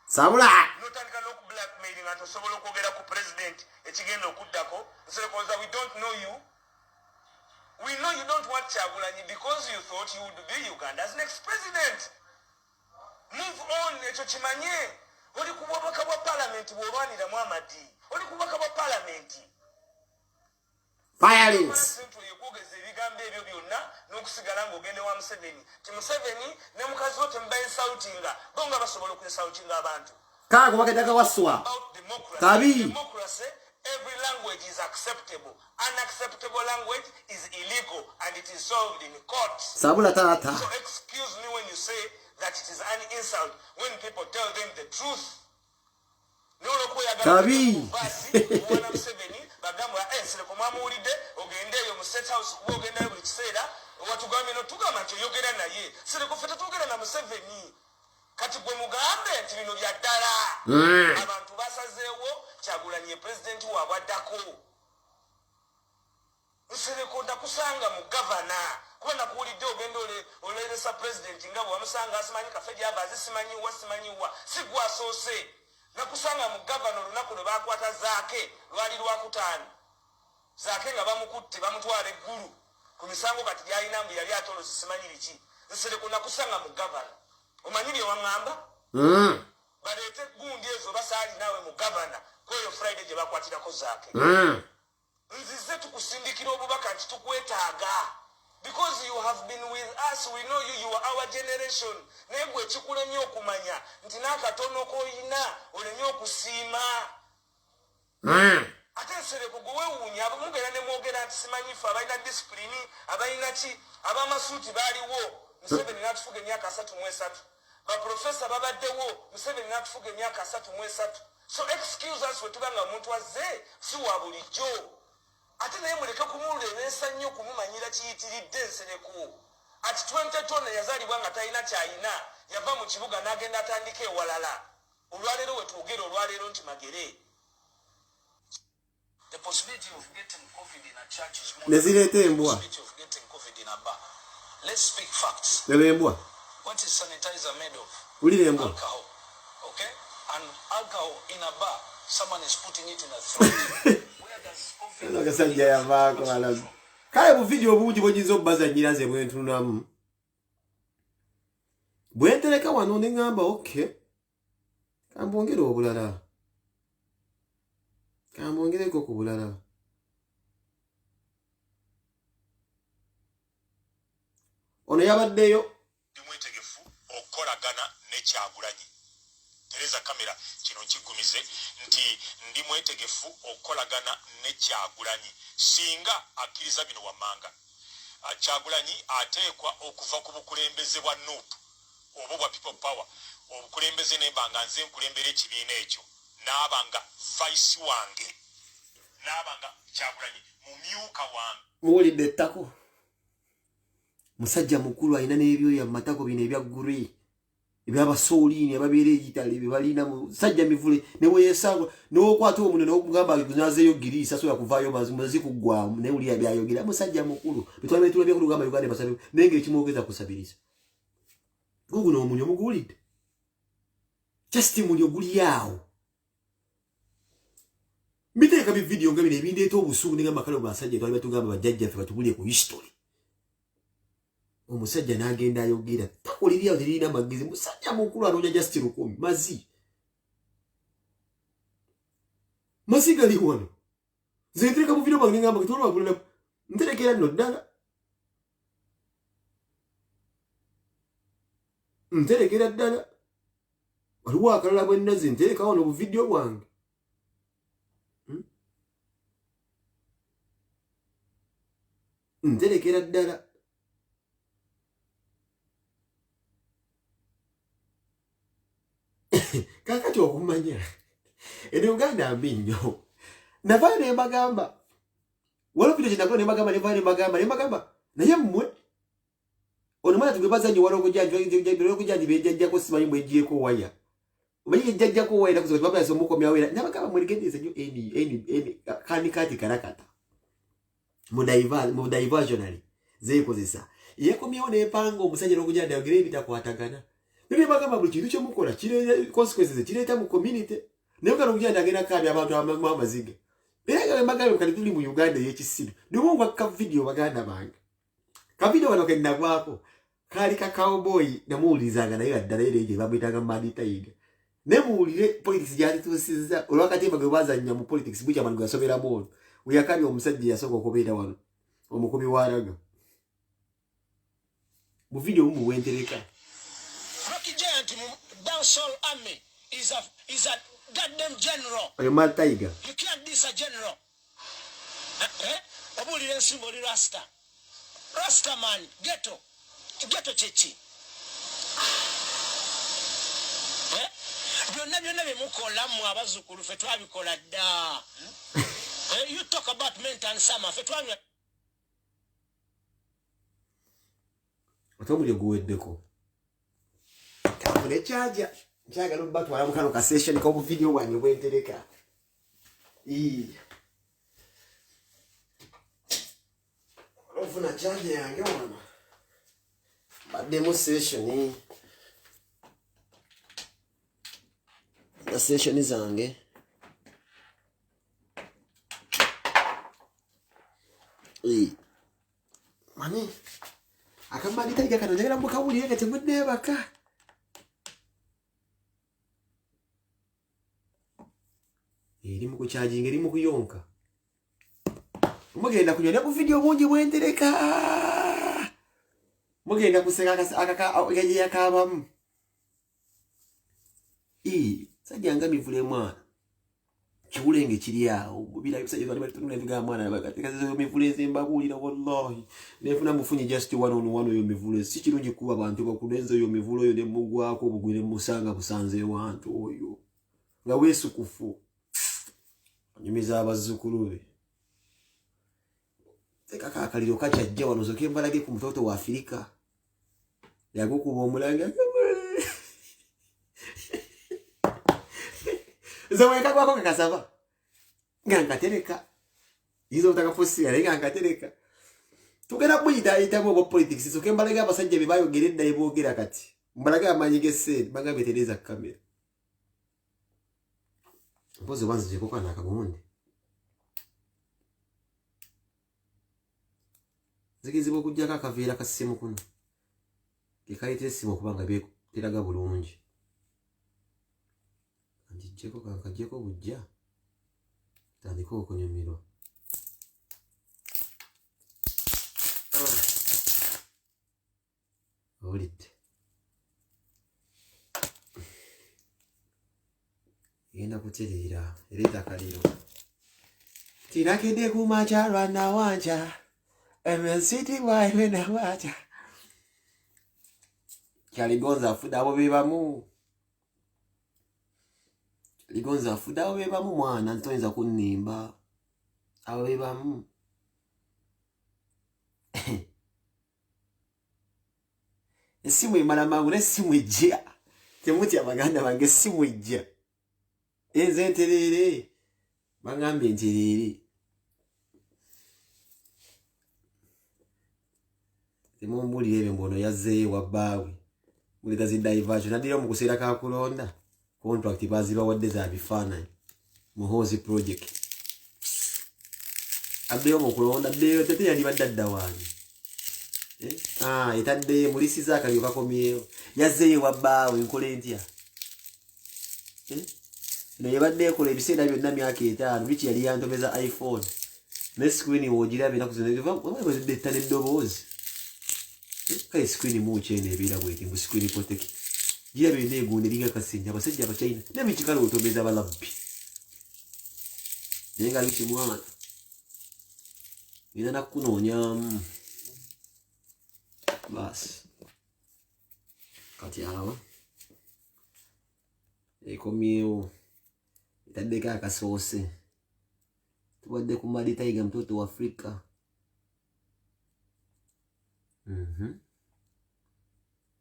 Sabula. N'otandika n'okublackmailing nga tosobola okwogera ku president ekigenda okuddako. Nserekoza, we don't know you. We know you don't want Kyagulanyi because you thought you would be Uganda's next president. Move on, ekyo kimanye. Oli ku bubaka bwa parliament bw'olwaniramu Amadi. Oli ku bubaka bwa parliament. Violence. Yokwogeza ebigambo ebyo byonna n'okusigala ng'ogende wa Museveni. Ti Museveni ne mukazi wo temuba insultinga. Bo nga basobola okuinsultinga abantu. Kaa kubaketaka waswa. About democracy. Kabi. Democracy, every language is acceptable. Unacceptable language is illegal and it is solved in court. Sabula tata. So excuse me when you say that it is an insult when people tell them the truth. Kabi. Wana Museveni bagamba Nsereko mwamuwulidde ogende eyo mu State House kuba ogendayo buli kiseera watugambye n'otugamba nti oyogera naye. Nsereko ffe tetwogera na Museveni. Kati gwe mugambe nti bino bya ddala. Abantu basazeewo Kyagulanyi pulezidenti waabwe addako. Nsereko ndakusanga mu gavana kuba nakuwulidde ogenda oleeresa pulezidenti nga bwe wamusanga asimanyi kafe gyava simanyiwa si gwasoose. Nakusanga mu gavana olunaku lwe baakwata Zaake lwali Lwakutaano. Zaake nga bamukutte bamutwala eggulu ku misango kati gy'alina mbu yali atolozi simanyi biki. Nsereko nakusanga mu gavana. Omanyi bye waŋŋamba? Baleete gundi ezo basaali naawe mu gavana kweyo Friday gye bakwatirako Zaake. Nzize tukusindikira obubaka nti tukwetaaga. Because you have been with us, we know you, you are our generation. Naye gwe kikulemye okumanya nti n'akatono k'oyina olemye okusiima. Ate Nsereko gwe weewuunya mugenda ne mwogera nti simanyi ffe abalina disipulini abalina ki ab'amasuuti baaliwo Museveni n'atufuga emyaka 33. Baprofesa babaddewo Museveni n'atufuga emyaka 33. So excuse us wetuganga omuntu azze si wa bulijjo. Ate naye muleke kumulebeesa nnyo kumumanyira kiyitiridde Nsereko. Ati 2020 yazaalibwa nga talina kyayina yava mu kibuga n'agenda atandika ewalala. Olwaleero wetwogera olwaleero nti magere. The possibility of getting COVID in a church is more Nezireeta than the embwa. possibility of getting COVID in a bar. Let's speak facts. Lelembwa. What is sanitizer made of? Ulilembwa. Alcohol. Okay? And alcohol in a bar, someone is putting it in a throat. Where does coffee... Nakasajja yavaako alazi. Kale mu video obungi bw'oyinza obbazannyira nze bwentunamu. Bwentereka wano ne ngamba okay. Kambongere obulala. Kambongereko ku bulala. Ono yabaddeyo ndimwetegefu okukolagana ne Kyagulanyi. Tereza kamera kino kigumize nti ndimwetegefu okukolagana ne Kyagulanyi singa akkiriza bino wammanga. Kyagulanyi ateekwa okuva ku bukulembeze bwa NUP oba bwa People Power. Obukulembeze nembanga nze nkulembera ekibiina ekyo n'abanga vice wange n'abanga Kyagulanyi mumyuka wange. muwulidde ettako. Musajja mukulu alina n'ebyoya mu matako bino ebya grey eby'abasooliini ababeera Italy bye balina musajja mivule ne weesangwa n'okwata omuno n'okugamba agunazeeyo giriisa soya kuvaayo mazi kuggwamu naye wulira byayogera musajja mukulu bitwala betula byakulugamba Uganda basabe naye ng'ekimwogeza kusabiriza guguno omunyo muguwulidde just munyo guli awo mbiteeka bividiyo nga bino ebindeeta obusuubu ne ngamba kale basajja twali batugamba bajjajjaffe batubulire ku history. Omusajja n'agenda ayogera takolirya zirina amagezi musajja mukulu anoonya just 10 mazi gali wano ze ntereka mu video bange ngamba kitwala bagulira nterekera nno ddala nterekera ddala waliwo akalala bwe nnaze ntereka wano bu video bwange nterekera ddala kakati okumanya eno Uganda mbi nnyo navaayo ne mbagamba waliwo video kyenagula ne mbagamba naye mmwe ono mwana tugwe wala okujanji bejjajjako simanyi mwejjeko waya omanyi ejjajjako waya nakusoka tibabasa omukomya wera nabagamba mweregendeze nnyo kanikati karakata mu diversionary zeekozesa yeekomyewo n'empanga omusajja n'okujanja yogera ebitakwatagana. Nibye bagamba buli kintu kyemukola kireta consequences kireeta mu community. Naye kano kujja ndagenda kabi abantu amaziga. Era nga bagamba kali tuli mu Uganda y'ekisiru. Nibo ngwa video baganda bange. Ka video wano kenda gwako. Kali ka cowboy namuulizanga naye addala ereje bamwitanga Madi Tiger. Ne muulire politics gyali tusiza olwakati bagwe bazanya mu politics bujja manu gasomera mu. Uyakali omusajja yasoko okubeera wano. Omukubi waraga. Mu video mu wentereka. Rocky Giant dancehall army is a goddamn general. Oyo Mad Tiger. You can't diss a general. Obulire ensimbo oli Rasta. Rasta man, ghetto chechi. Byonna byemukola mu abazzukulu ffe twabikola dda. You talk about mint and summer ffe twanywa. Otomulyo guweddeko. Kabule chaja. Njagala obatwala mu kano ka session ko mu video wange bwentereka. Ofuna chaja yange wano. Bademo session na session zange. Mani akamani Tiger kano njagala mukawulire nga temuddeebaka. Erimu ku charging erimu kuyonka. Mugenda kunywa ku video bungi bwentereka. Mugenda kuseka akaka yakabamu. Sajjanga mivule mwana. Kiwulenge kiri awo. Bila yusajja bali batunula ebiga mwana bakateekaze mivule zembabulira wallahi. Nefuna mufunye just one on one oyo mivule. Si kirungi kuba abantu bakulenza oyo mivule oyo ne mugwako obugwire musanga busanze wantu oyo. Nga weesukufu. Nyumiza abazzukulu be. Teka akaliro kachajja wano zoke mbalage ku mtoto wa Afrika. Yagukuba omulanga. Zaweka kwako kakasaba. Nga nkatereka. Izo utakaposia nga nkatereka. tugenda kuyita itamu obwa politics so kembalaga abasajja be bayogeredda ebogera kati mbalaga amanyige sente bagambe tereza kamera mpoze wanze je kokana akagundi zikizibu kujjaka akaveera kasimu kuno kikaite simu kubanga be teraga bulungi andijeko kankajeko bujja tandiko okunyumirwa olite yenda kuterera erita kaliro tinakede kumacharwa na wanja MSCT wawe na wacha kyaligonza fuda abo bebamu ligonza fuda abo bebamu mwana ntoyinza kunimba abo bebamu esimu imala mangu esimu ejja temuti abaganda bange esimu ejja enze nterere bagambe nterere temumbulire ebyo mbono yazze wabbawe muleta zidaivasion nadira mu kuseera ka kulonda contract baziba wadde za bifaananyi muhozi project abdeyo mu kulonda abdeyo tete yali badadda wange etadde mulisiza akalyo kakomyeyo yazze wabbawe nkole ntya naye badde ekola ebiseera byonna myaka 5 bichi yali yantomeza iPhone ne screen wogirabe naku zino bazidde ttane ddoboozi kai screen muche ne bila bweti mu screen protect gira bine egunde linga kasinya abasajja abachina ne bichikalo otomeza balabbi nenga bichi mwana ina nakunoonya bas kati awo ekomio itadeka akasose tuwadde kumali taiga mtoto wa Afrika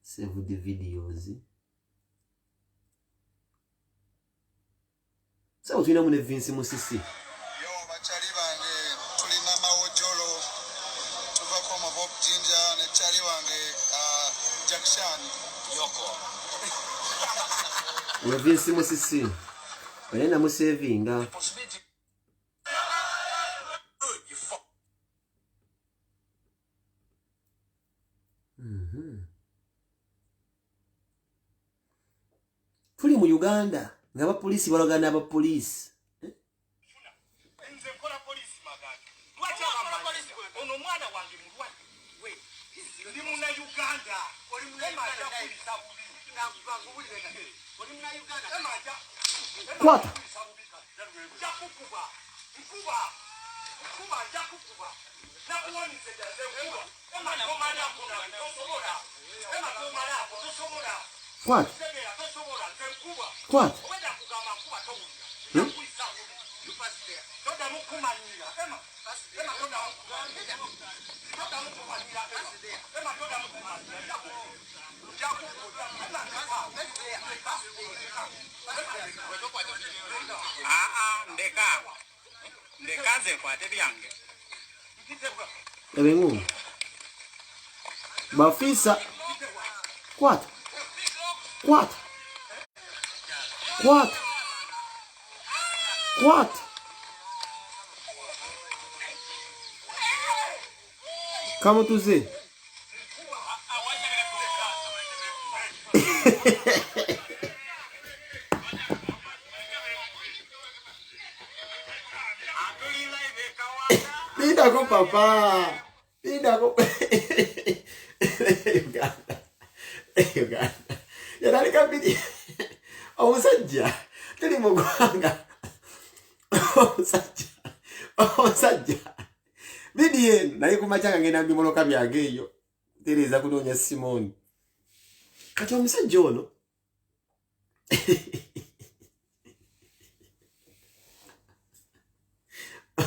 save the videos so tulina mune Vince Musisi yo bachali bange tulina mawojolo tuvako Bob Jinja ne chali wange Jackson yoko we Vince Musisi balena mu savinga tuli mu Uganda nga ba police balagana aba police nze kola police magati lwaki police ono mwana wange mulwadde we ndi muna Uganda oli muna Uganda oli muna Uganda emaja kwata jakukuba nkuba jakukuba nakuwonize jaze nkuba emana komana kuna tosobola emana komana tosobola kwata tosobola nkuba kwata wenda kugamba nkuba towulira nakuisa upasite toda mukumanyira ema toda mukumanyira ema toda mukumanyira ndekaze kwate byange ebengu bafisa kwata kwata kwata kwata kama tuze Pinda con papá. Pinda con Uganda. Uganda. Ya dale kapiti. Omusajja. Tuli mugwanga. Omusajja. Bidien naye kumachanga ngena bimoloka byange eyo. Tereza kunoonya Simoni. Kati omusajja ono.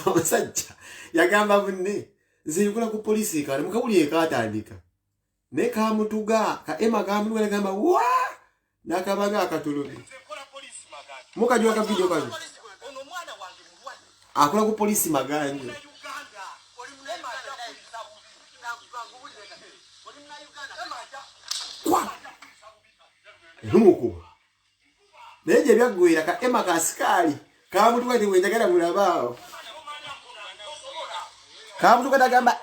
Omusajja yagamba bunne nze yukula ku polisi kale mukawuli ekatandika ne kamutuga ka ema kamutuga nagamba wa nakabaga akatulubi mukajwa ka video kanje ono mwana wange mulwadde akola ku polisi maganje Numukuba. Naye gye byaggwera ka Emma kasikali. Kamutuka ti wenjagala mulabaawo. Kamutuka tagamba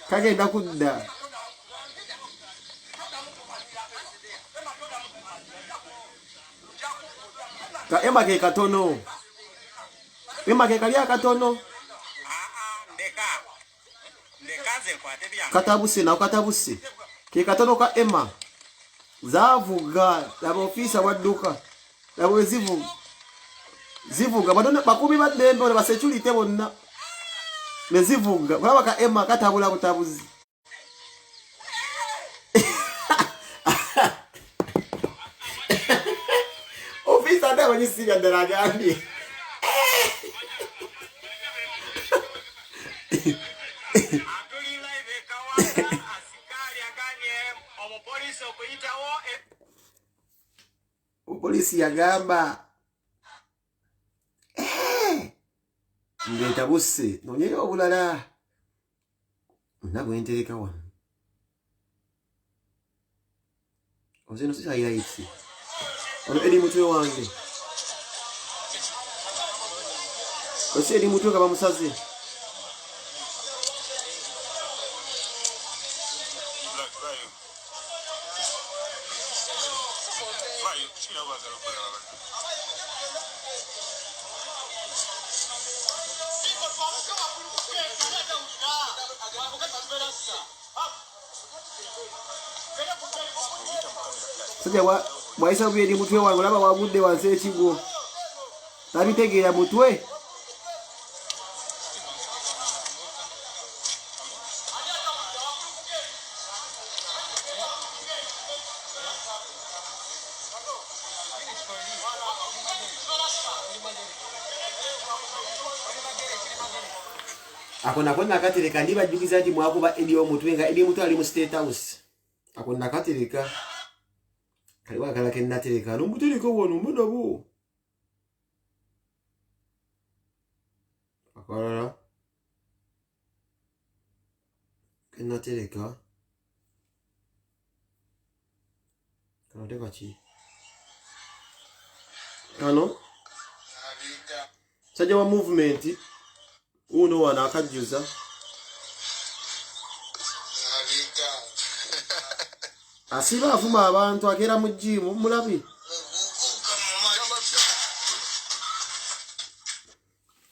kagenda kudda. Ka Emma ke katono. Emma ke kali akatono. Katabuse na katabuse. Ke katono ka Emma. Zavuga laba ofisa wadduka. Laba zivuga. Zivuga badone bakumi badembe ole basecurity bonna. Ne zivuga. Baba ka Emma katabula butabuzi. Ofisa ndio wanisiga darajani. Polisi yagamba ngeta busse nonyeyo obulala nabwe ntereka wano ozeno sisa highlights ono edi mutwe wange ose edi mutwe kaba musaze Sanja waisa bye di mutwe wangu laba wagudde wanse ekigo. Tabitegeera mutwe. Akona konna katereka ndiba jukiza nti mwakuba edi omutwe nga edi mutwe ali mu State House. Akona katereka kali wakala kenna tereka no mutereka wono mudabo. Akala kenna tereka kana teka chi ano sajja wa movement uno wana akajuza asiba afuma abantu akera mu jimu mulabi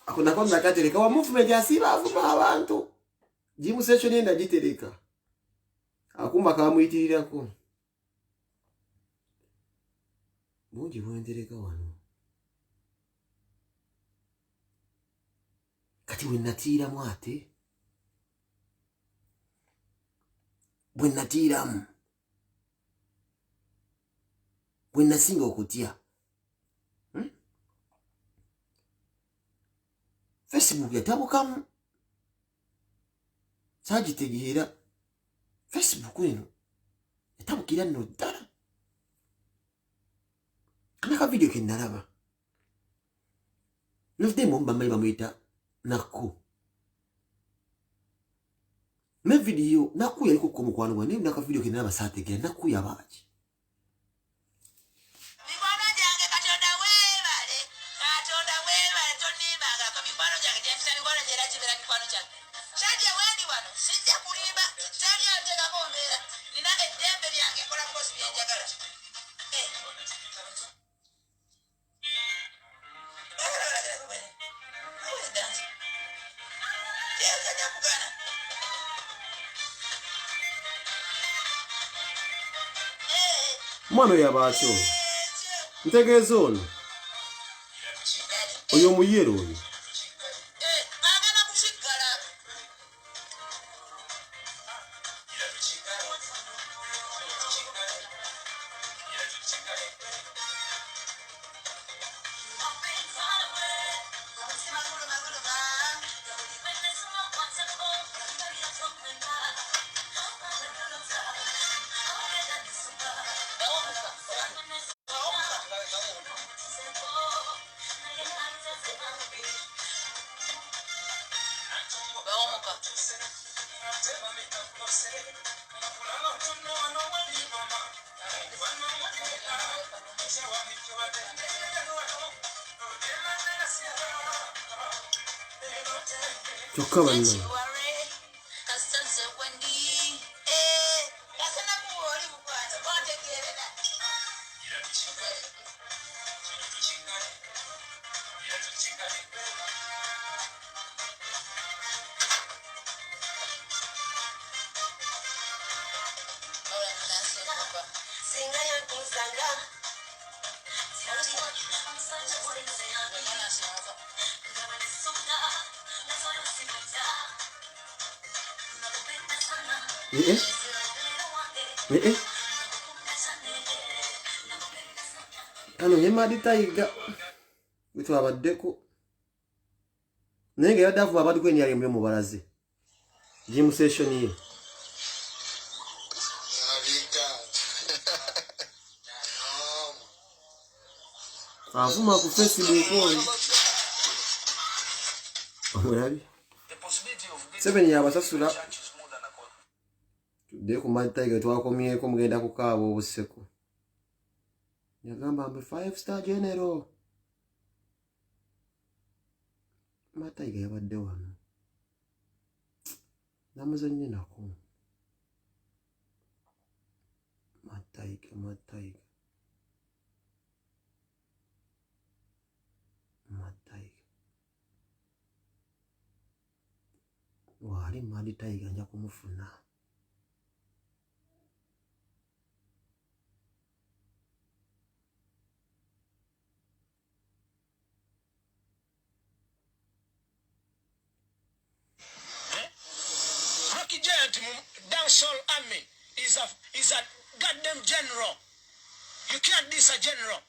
akuna konna katereka wa movement asiba afuma abantu jimu session enda gitereka akumba kamuyitirirako mungi bwendereka wano kati wenatira mwate bwenatiramu bwenasinga okutya Facebook yatabukamu sagitegeera Facebook eno yatabukira nno ddala naka video ke nalaba nofdemo mbamali bamuyita Naku me video Naku yaliko ko mukwano gwa ne naka video ke nalaba sategera Naku yabaaki Mwana yabaaki ono ntegeeza ono oyo muyero oyo Kyokka banno ano ye Madi Tiger bitu abaddeko naye nga yadde avuba abadde kwenyali emuli mu balaze gym session ye avuma ku Facebook oyo omulabi 7 yabasasula tudde ku Madi Tiger twakomyeko mugenda kukaaba obuseko yagamba mbe 5-star general Madi Tiger yabadde wano namuzannye nako Madi Tiger wali Madi Tiger nja kumufuna Rocky Giant dancehall army is a goddamn general. You can't diss a general.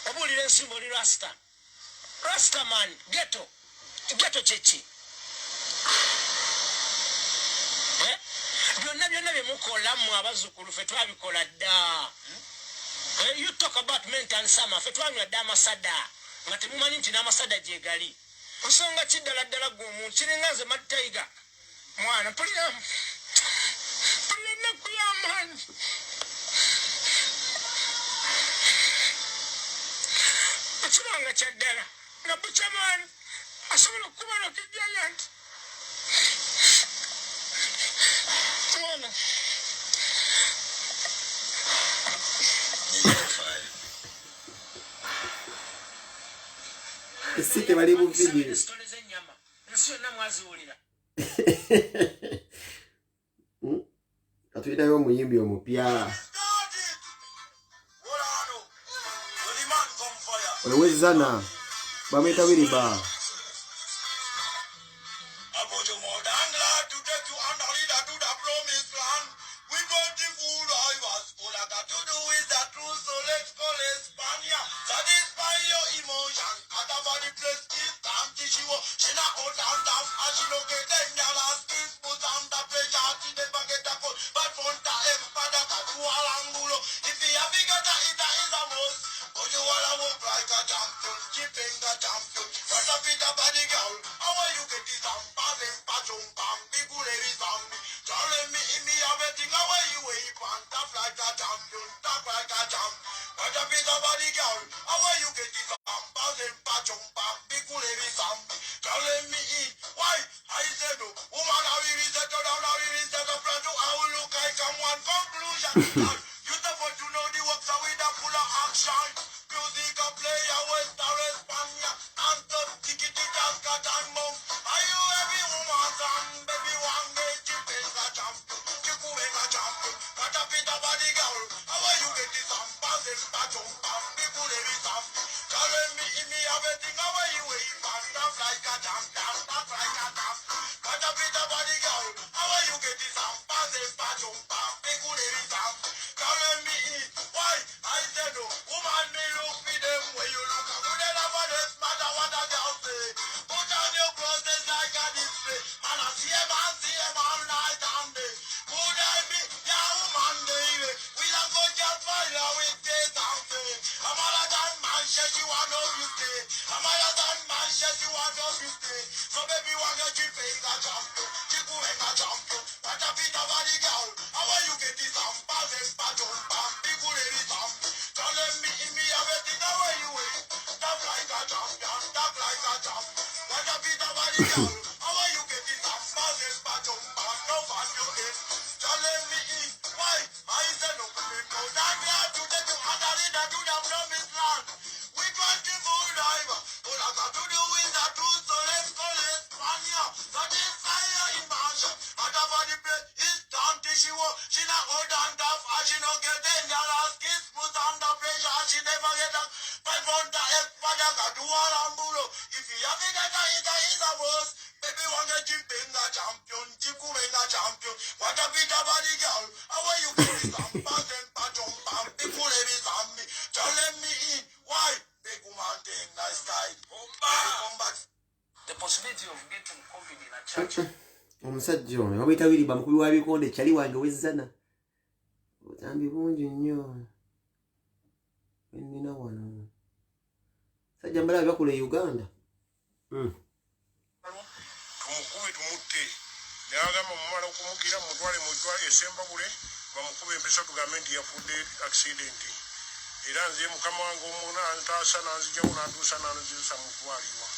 Obulira ensimba oli Rasta. Rasta man, ghetto chichi. Byonna bye mukola mu abazzukulu ffe twabikola dda. You talk about mint and summer, ffe twanywa dda amasada nga temumanyi nti n'amasada gye gali. Nsonga kiddala ddala gw'omuntu kiringa nze Madi Tiger mwana pulira ennaku y'amaanyi ekiranga kya ddala nga bukyamaani asobola okuba Rocky Giant mwana esite bali mu video katuyitayo omuyimbi omupya owezana bamwita Wiriba girl, how are you getting that business back on your head? Telling me why I said no people that we are to take you under it that you have promised land. We got the full diver. All I got to do is that truth, so let's go, let's run here. That is fire in motion. And the body play is done till she not hold on tough, and she not get in your ass kiss, put under pressure, and she never get up. 500 F for the got to all and bulo. If you have it, that is a worse. Baby, want to jump in the champion, Chiku in the champion. What a bit of body girl. How are you getting some pass and patron pam? People ladies on me. Telling me in. Why? Big woman thing, nice guy. Come back. The possibility of getting COVID in a church. Omusajja ono wabuyita Wiriba mukubi wa bikonde kyali wange wezzana otambi bungi nnyo ennina wano sajja mbala bakula e Uganda Tumukube tumutte n'agamba mumala okumugira mutwale esembabule bamukube empisa tugambe nti yafudde accident era nze mukama wange omuna antaasa nanzijawo nantuusa nanzirusa mutwalibwa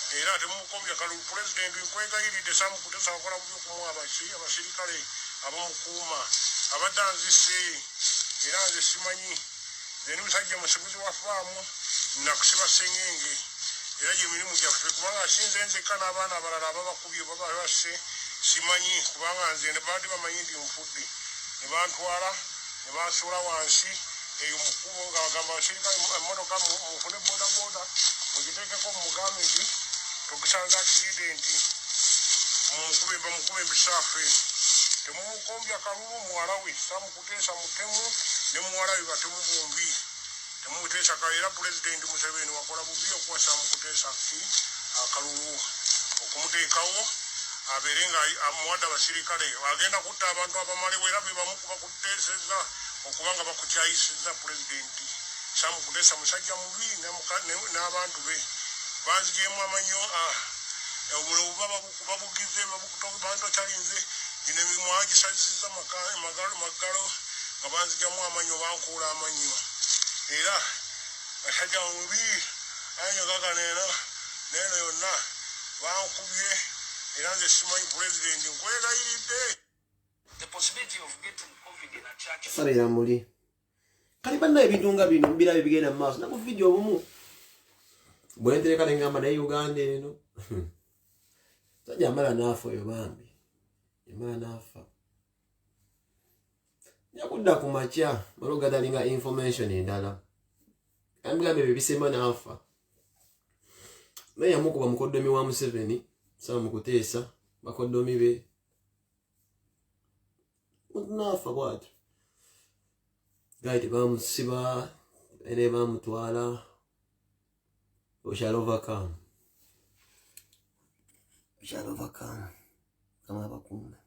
era temumukombya kalulu pulezidenti nkwegayiridde samukutesa akola bubi okumuwa abasirikale abamukuuma abadde anzise era nze simanyi nze ni musajja musibuzi wa faamu nakusiba sengenge era gyemirimu gyaffe kubanga sinze nzekka n'abaana abalala ababakubye babasse simanyi kubanga nze ne baadde bamanyi nti nfudde ne bantwala ne bansuula wansi eyo mukubo nga bagamba abasirikale emmotoka mufune bodaboda mugiteekeko mugambe nti tukusanze akisidenti bamukube empisa ffe temumukombya kalulu muwala we samukuteesa mutemu ne muwala we batemu bombi temumuteesa era pulezidenti Museveni wakola bubi okuwasa mukuteesa akalulu okumuteekawo abeere nga amuwadde abasirikale agenda kutta abantu abamalewo era be bamu bakuteeseza okuba nga bakukyayisizza pulezidenti samukuteesa musajja mubi n'abantu be banzigyemu amanyo obulobu babugize bantu kyalinze gino emirimu agisazisiza maggalo nga banzigyamu amanyo bankuula amanyo era basajja mubi anyogaganena neno yonna bankubye era nze simanyi pulezidenti nkwegayiridde. The possibility of getting COVID in a church. Sabira muli kali banna ebintu nga bino mbirabe bigenda mu maaso naku video obumu bwentereka nengamba naye Uganda eno sajja mala naafa oyo bambi emala naafa yakudda ku makya maloga dalinga information endala ambigambe bibisema naafa naye yamukuba mukoddomi wa Museveni sama mukuteesa bakoddomi be naafa bwati gaiti bamusiba ene bamutwala. We shall overcome. We shall overcome. Kama bakumbe.